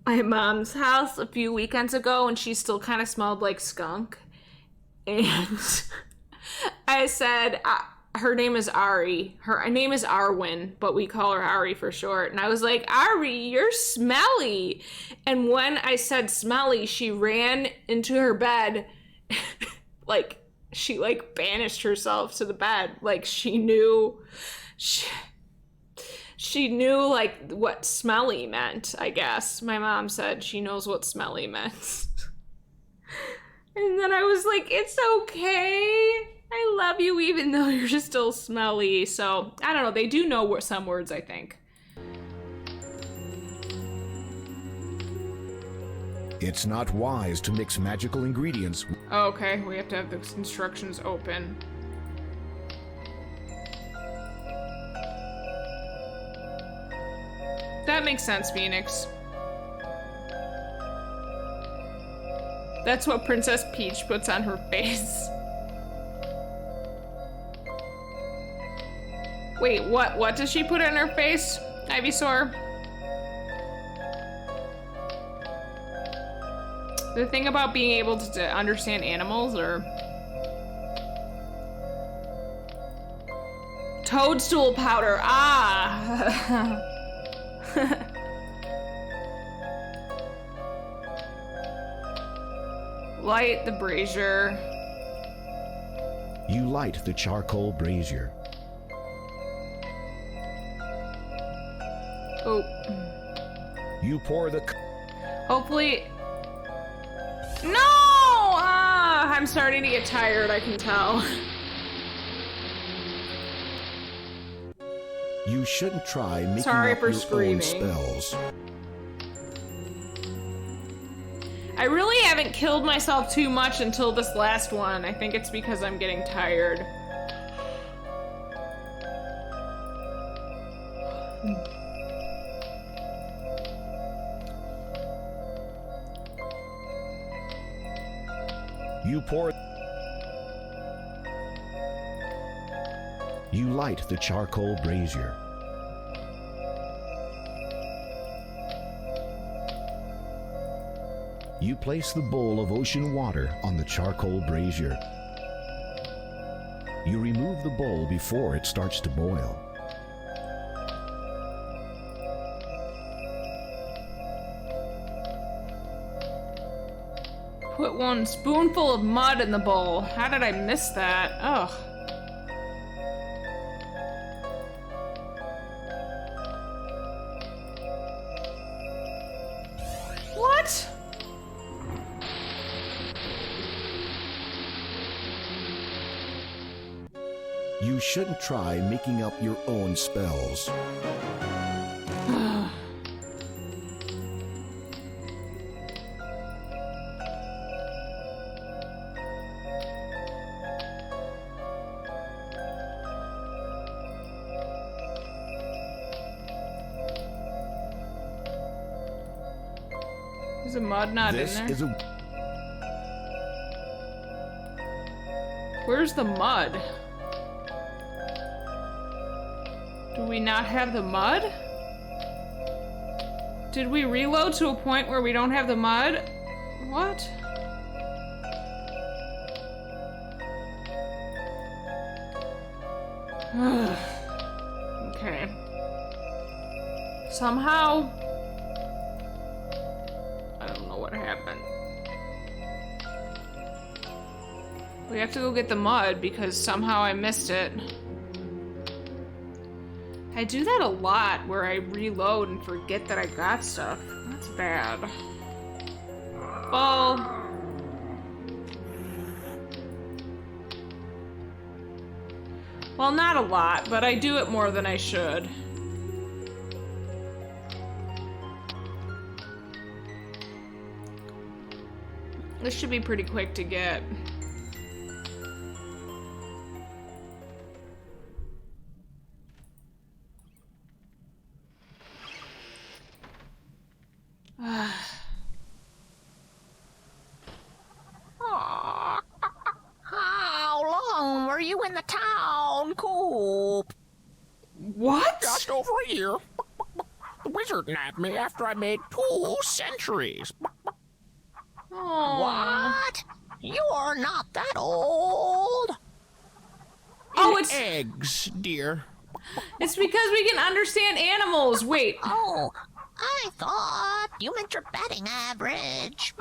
my mom's house a few weekends ago, and she still kind of smelled like skunk. And I said, her name is Ari. Her name is Arwen, but we call her Ari for short. And I was like, Ari, you're smelly. And when I said smelly, she ran into her bed. Like, she, like, banished herself to the bed. Like, she knew, she knew, like, what smelly meant, I guess. My mom said she knows what smelly meant. And then I was like, it's okay. I love you even though you're just still smelly. So, I don't know. They do know some words, I think. It's not wise to mix magical ingredients. Okay, we have to have the instructions open. That makes sense, Phoenix. That's what Princess Peach puts on her face. Wait, what does she put on her face, Ivysaur? The thing about being able to understand animals, or... Toadstool powder, ah! Light the brazier. You light the charcoal brazier. Oh. You pour the... Hopefully... No! Ah, I'm starting to get tired, I can tell. You shouldn't try making Sorry up for your screaming. own spells. I really haven't killed myself too much until this last one. I think it's because I'm getting tired. You pour... You light the charcoal brazier. You place the bowl of ocean water on the charcoal brazier. You remove the bowl before it starts to boil. Put 1 spoonful of mud in the bowl. How did I miss that? Ugh. What? You shouldn't try making up your own spells. Is the mud not in This there? is a... Where's the mud? Do we not have the mud? Did we reload to a point where we don't have the mud? What? Okay. Somehow... I don't know what happened. We have to go get the mud because somehow I missed it. I do that a lot where I reload and forget that I got stuff. That's bad. Well, not a lot, but I do it more than I should. This should be pretty quick to get. in the town coop. What? Just over a year. The wizard nabbed me after I made 2 centuries. Aw. What? You're not that old. Oh, Eat it's eggs, dear. it's because we can understand animals. Wait. Oh, I thought you meant your batting average.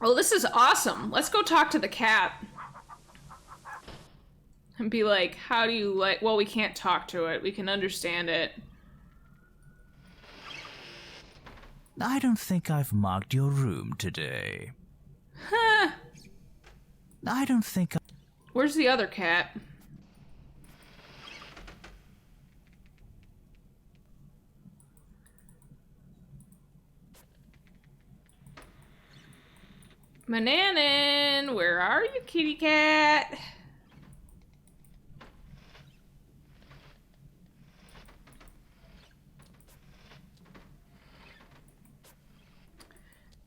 Oh, this is awesome. Let's go talk to the cat. And be like, how do you like... Well, we can't talk to it. We can understand it. I don't think I've marked your room today. Huh. I don't think Where's the other cat? Mananan, where are you, kitty cat?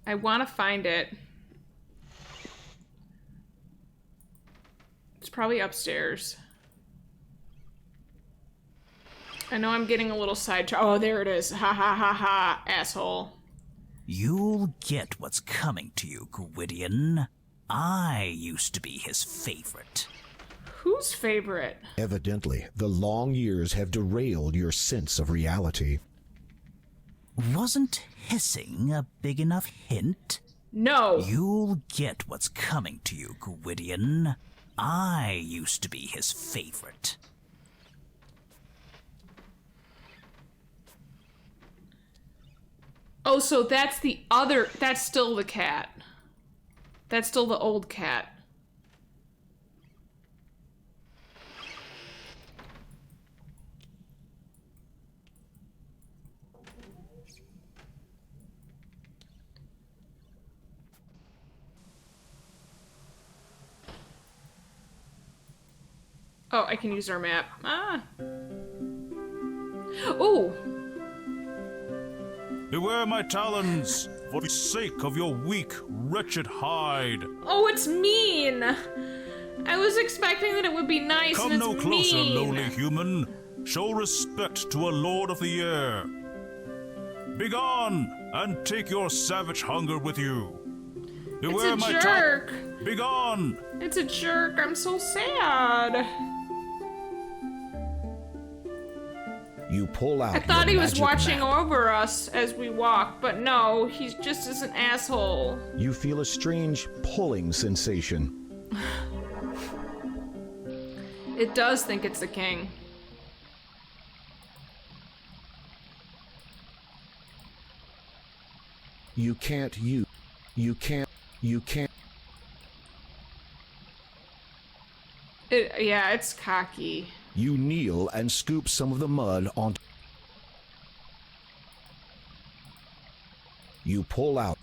I want to find it. It's probably upstairs. I know I'm getting a little sidetracked. Oh, there it is. Ha ha ha ha, asshole. you'll get what's coming to you, Gwydion. I used to be his favorite. Whose favorite? Evidently, the long years have derailed your sense of reality. Wasn't hissing a big enough hint? No. You'll get what's coming to you, Gwydion. I used to be his favorite. Oh, so that's the other... That's still the cat. That's still the old cat. Oh, I can use our map. Ah. Oh! Beware my talons, for the sake of your weak, wretched hide. Oh, it's mean! I was expecting that it would be nice, Come and it's no closer, mean. lowly human. Show respect to a lord of the air. Begone, and take your savage hunger with you. Beware It's a my jerk! Begone! It's a jerk. I'm so sad. You pull out I thought your he was magic watching map. over us as we walk, but no, he's just as an asshole. You feel a strange pulling sensation. It does think it's the king. You can't. Yeah, it's cocky. You kneel and scoop some of the mud onto. You pull out.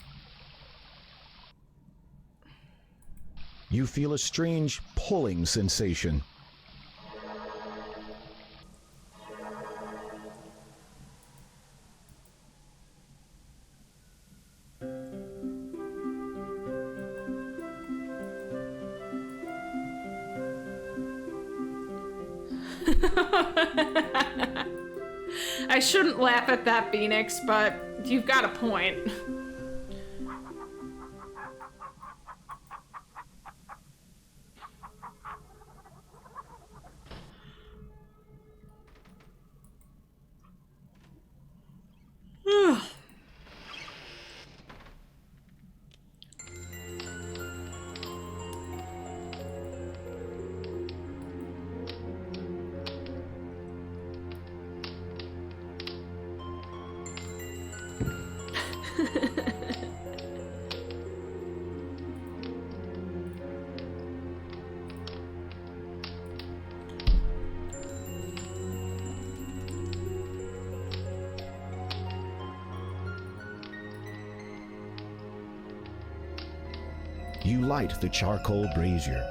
You feel a strange pulling sensation. I shouldn't laugh at that, Phoenix, but you've got a point. You light the charcoal brazier.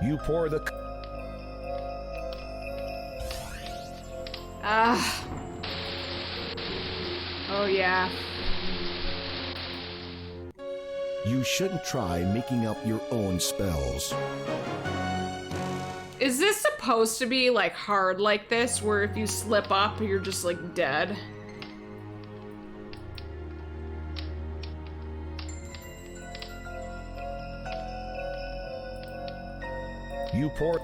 You pour the. Oh, yeah. You shouldn't try making up your own spells. Is this supposed to be, like, hard like this, where if you slip up, you're just, like, dead? You pour...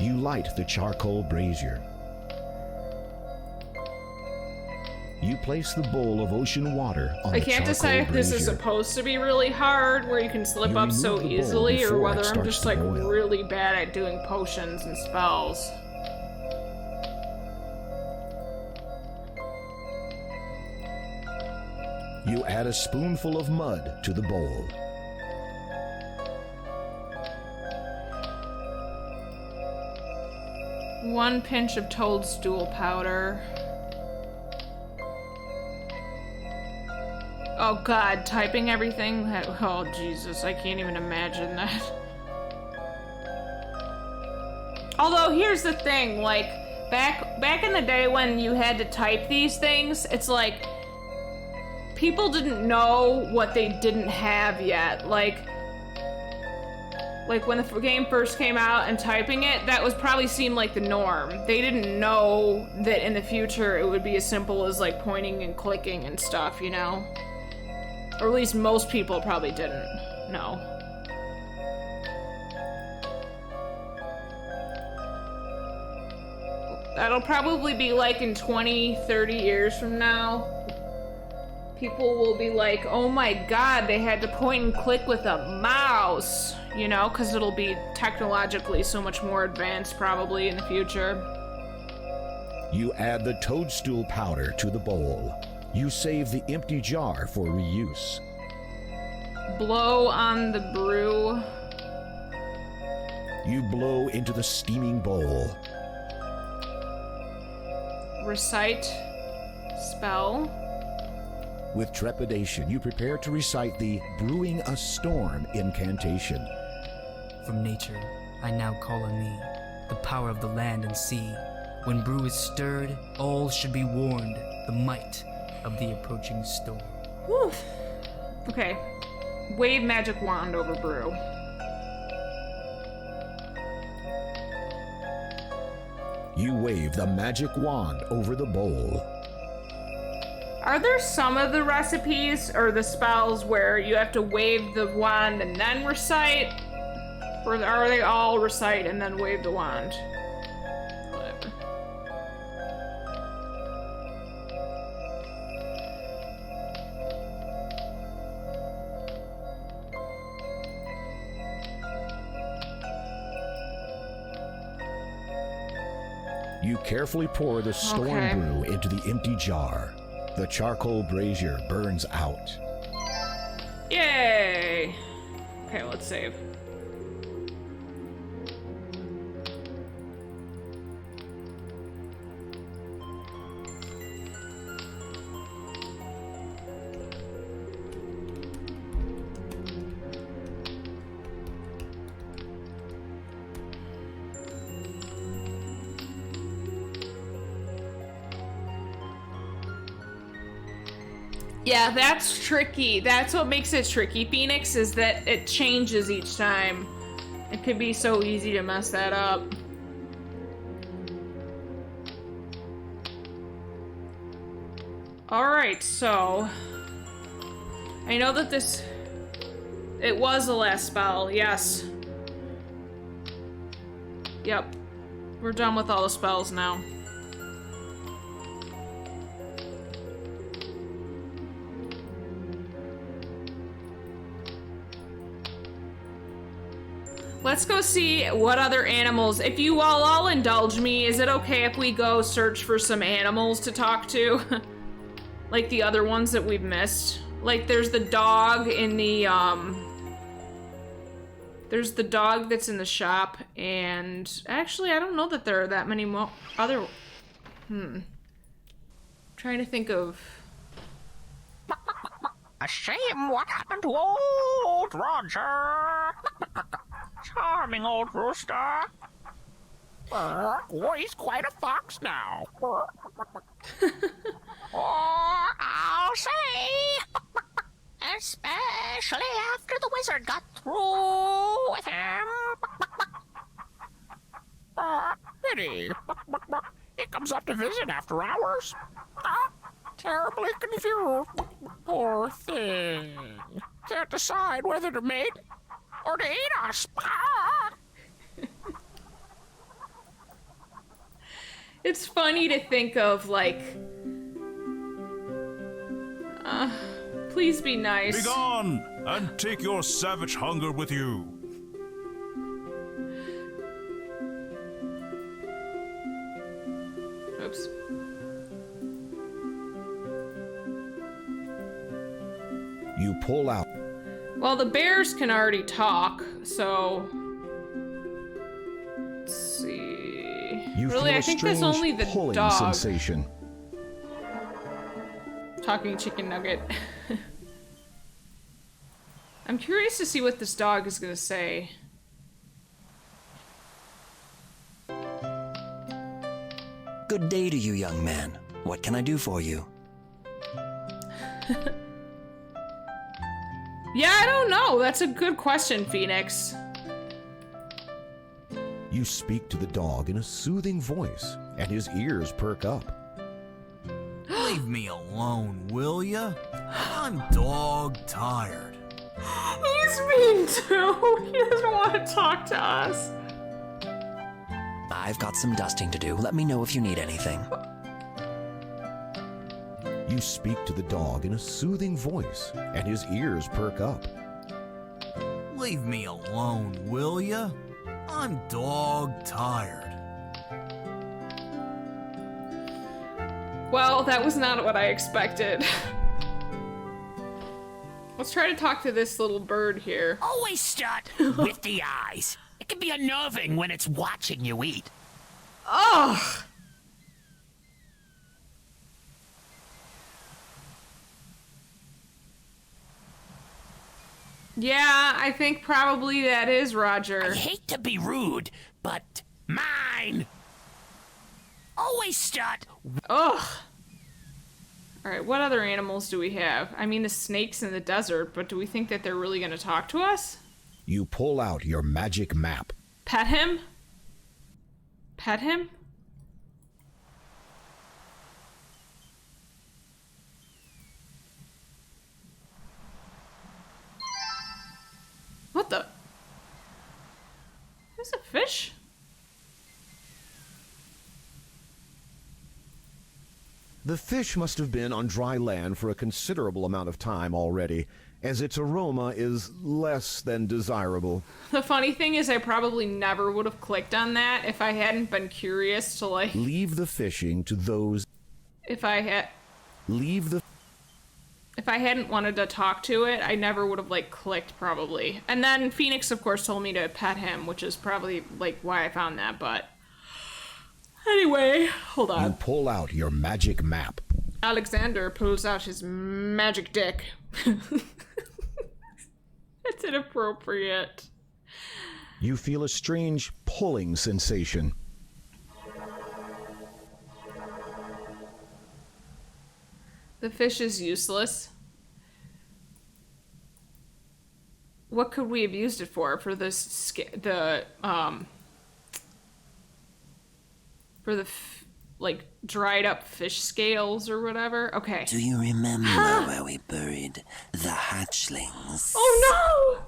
You light the charcoal brazier. You place the bowl of ocean water on I the can't charcoal decide if this is brazier. supposed to be really hard, where you can slip You up remove so the bowl easily, or before whether it I'm starts just, to like, boil. really bad at doing potions and spells. You add a spoonful of mud to the bowl. One pinch of toadstool powder. Oh god, typing everything? Oh Jesus, I can't even imagine that. Although, here's the thing, like, back in the day when you had to type these things, it's like, people didn't know what they didn't have yet. Like when the game first came out and typing it, that was probably seemed like the norm. They didn't know that in the future it would be as simple as, like, pointing and clicking and stuff, you know? Or at least most people probably didn't know. That'll probably be like in 20, 30 years from now. People will be like, oh my god, they had to point and click with a mouse, you know, because it'll be technologically so much more advanced probably in the future. You add the toadstool powder to the bowl. You save the empty jar for reuse. Blow on the brew. You blow into the steaming bowl. Recite spell. With trepidation, you prepare to recite the Brewing a Storm incantation. From nature, I now call on thee, the power of the land and sea. When brew is stirred, all should be warned, the might of the approaching storm. Whew. Okay. Wave magic wand over brew. You wave the magic wand over the bowl. Are there some of the recipes or the spells where you have to wave the wand and then recite? Or are they all recite and then wave the wand? Whatever. You carefully pour the storm Okay. brew into the empty jar. The charcoal brazier burns out. Yay! Okay, let's save. Yeah, that's tricky. That's what makes it tricky, Phoenix, is that it changes each time. It could be so easy to mess that up. Alright, so... I know that this... It was the last spell, yes. Yep. We're done with all the spells now. Let's go see what other animals... If you all indulge me, is it okay if we go search for some animals to talk to? Like the other ones that we've missed? Like there's the dog in the, There's the dog that's in the shop, and... Actually, I don't know that there are that many other... Trying to think of... A shame what happened to old Roger. Charming old rooster. Oh, he's quite a fox now. Oh, I'll say, especially after the wizard got through with him. Pity. He comes up to visit after hours. Terribly confused. Poor thing. Can't decide whether to mate or to eat us. It's funny to think of, like... please be nice. Begone, and take your savage hunger with you. Oops. You pull out. Well, the bears can already talk, so... Let's see... You really, feel I a think that's strange only the pulling dog. sensation. Talking chicken nugget. I'm curious to see what this dog is gonna say. Good day to you, young man. What can I do for you? Yeah, I don't know. That's a good question, Phoenix. You speak to the dog in a soothing voice, and his ears perk up. Leave me alone, will ya? I'm dog tired. He's mean too. He doesn't want to talk to us. I've got some dusting to do. Let me know if you need anything. You speak to the dog in a soothing voice, and his ears perk up. Leave me alone, will ya? I'm dog tired. Well, that was not what I expected. Let's try to talk to this little bird here. Always start with the eyes. It can be unnerving when it's watching you eat. Ugh! Yeah, I think probably that is Roger. I hate to be rude, but mine. Always start. Ugh. Alright, what other animals do we have? I mean, the snakes in the desert, but do we think that they're really gonna talk to us? You pull out your magic map. Pet him? Pet him? What the? There's a fish? The fish must have been on dry land for a considerable amount of time already, as its aroma is less than desirable. The funny thing is I probably never would have clicked on that if I hadn't been curious to, like... Leave the fishing to those... If I hadn't wanted to talk to it, I never would have, like, clicked, probably. And then Phoenix, of course, told me to pet him, which is probably, like, why I found that, but... Anyway, hold on. You pull out your magic map. Alexander pulls out his magic dick. That's inappropriate. You feel a strange pulling sensation. The fish is useless. What could we have used it for? For this, like, dried up fish scales or whatever? Okay. Do you remember where we buried the hatchlings? Oh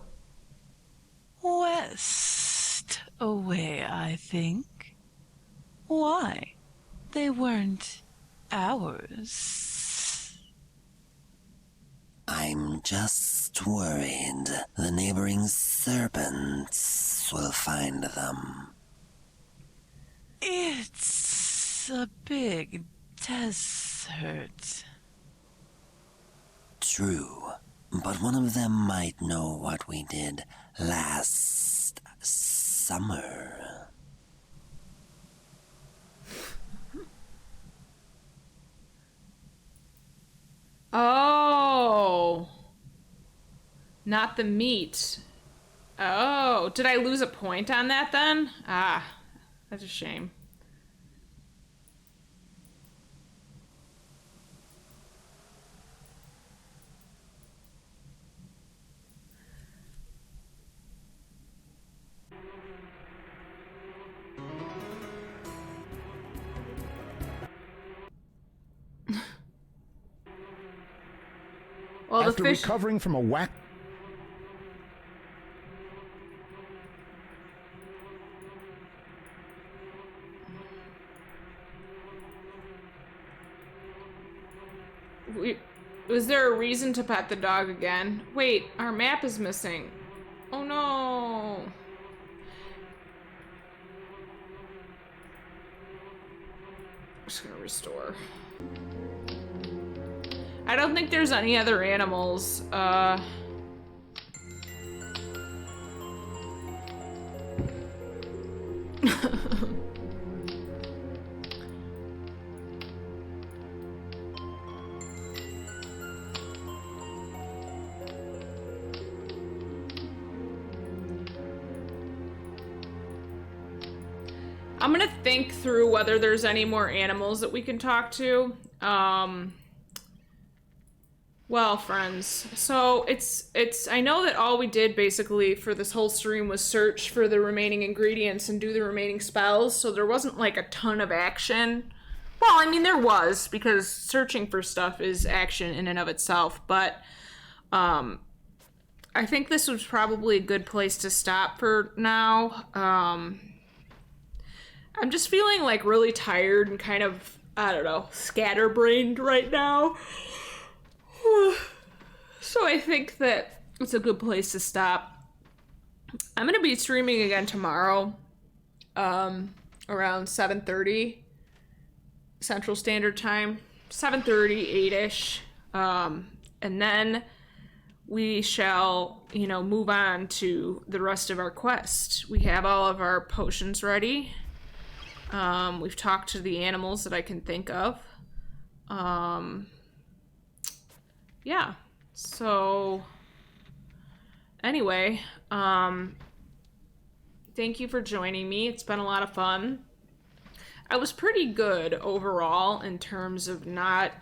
no! West away, I think. Why? They weren't ours. I'm just worried the neighboring serpents will find them. It's a big desert. True, but one of them might know what we did last summer. Oh. Not the meat. Oh, did I lose a point on that then? Ah. That's a shame. Well, After the fish... recovering from a whack... Was there a reason to pet the dog again? Wait, our map is missing. Oh no. Just gonna restore. I don't think there's any other animals. I'm gonna think through whether there's any more animals that we can talk to. Well, friends, so it's I know that all we did basically for this whole stream was search for the remaining ingredients and do the remaining spells, so there wasn't like a ton of action. Well, I mean there was, because searching for stuff is action in and of itself, but I think this was probably a good place to stop for now. I'm just feeling like really tired and kind of, I don't know, scatterbrained right now. So I think that it's a good place to stop. I'm gonna be streaming again tomorrow, around 7:30 Central Standard Time, 7:30, 8-ish, and then we shall, move on to the rest of our quest. We have all of our potions ready. We've talked to the animals that I can think of. Yeah. So, anyway, thank you for joining me. It's been a lot of fun. I was pretty good overall in terms of not,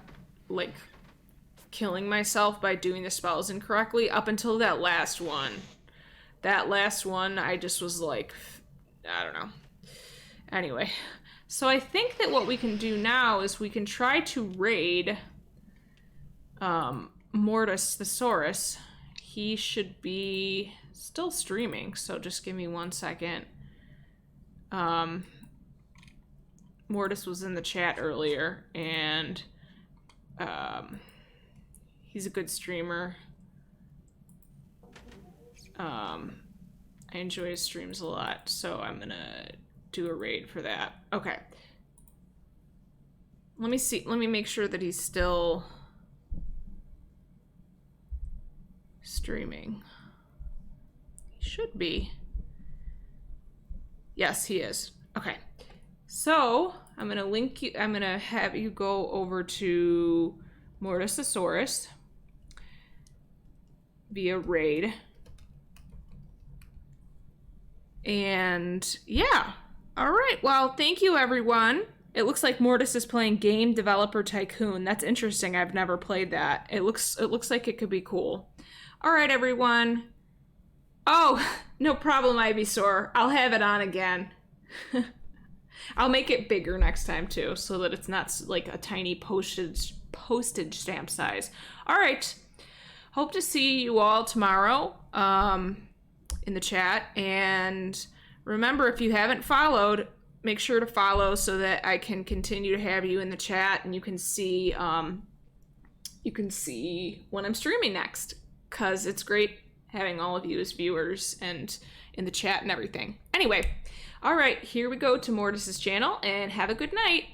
killing myself by doing the spells incorrectly up until that last one. That last one, I just was like, I don't know. Anyway, so I think that what we can do now is we can try to raid Mortis Thesaurus. He should be still streaming, so just give me 1 second. Mortis was in the chat earlier, and he's a good streamer. I enjoy his streams a lot, so I'm gonna do a raid for that. Okay. Let me see. Let me make sure that he's still streaming. He should be. Yes, he is. Okay. So, I'm going to link you. I'm going to have you go over to Mortis Thesaurus via raid. And yeah. All right. Well, thank you, everyone. It looks like Mortis is playing Game Developer Tycoon. That's interesting. I've never played that. It looks like it could be cool. All right, everyone. Oh, no problem, Ivysaur. I'll have it on again. I'll make it bigger next time, too, so that it's not like a tiny postage stamp size. All right. Hope to see you all tomorrow in the chat. And remember, if you haven't followed, make sure to follow so that I can continue to have you in the chat and you can see when I'm streaming next, because it's great having all of you as viewers and in the chat and everything. Anyway, all right, here we go to Mortis's channel, and have a good night.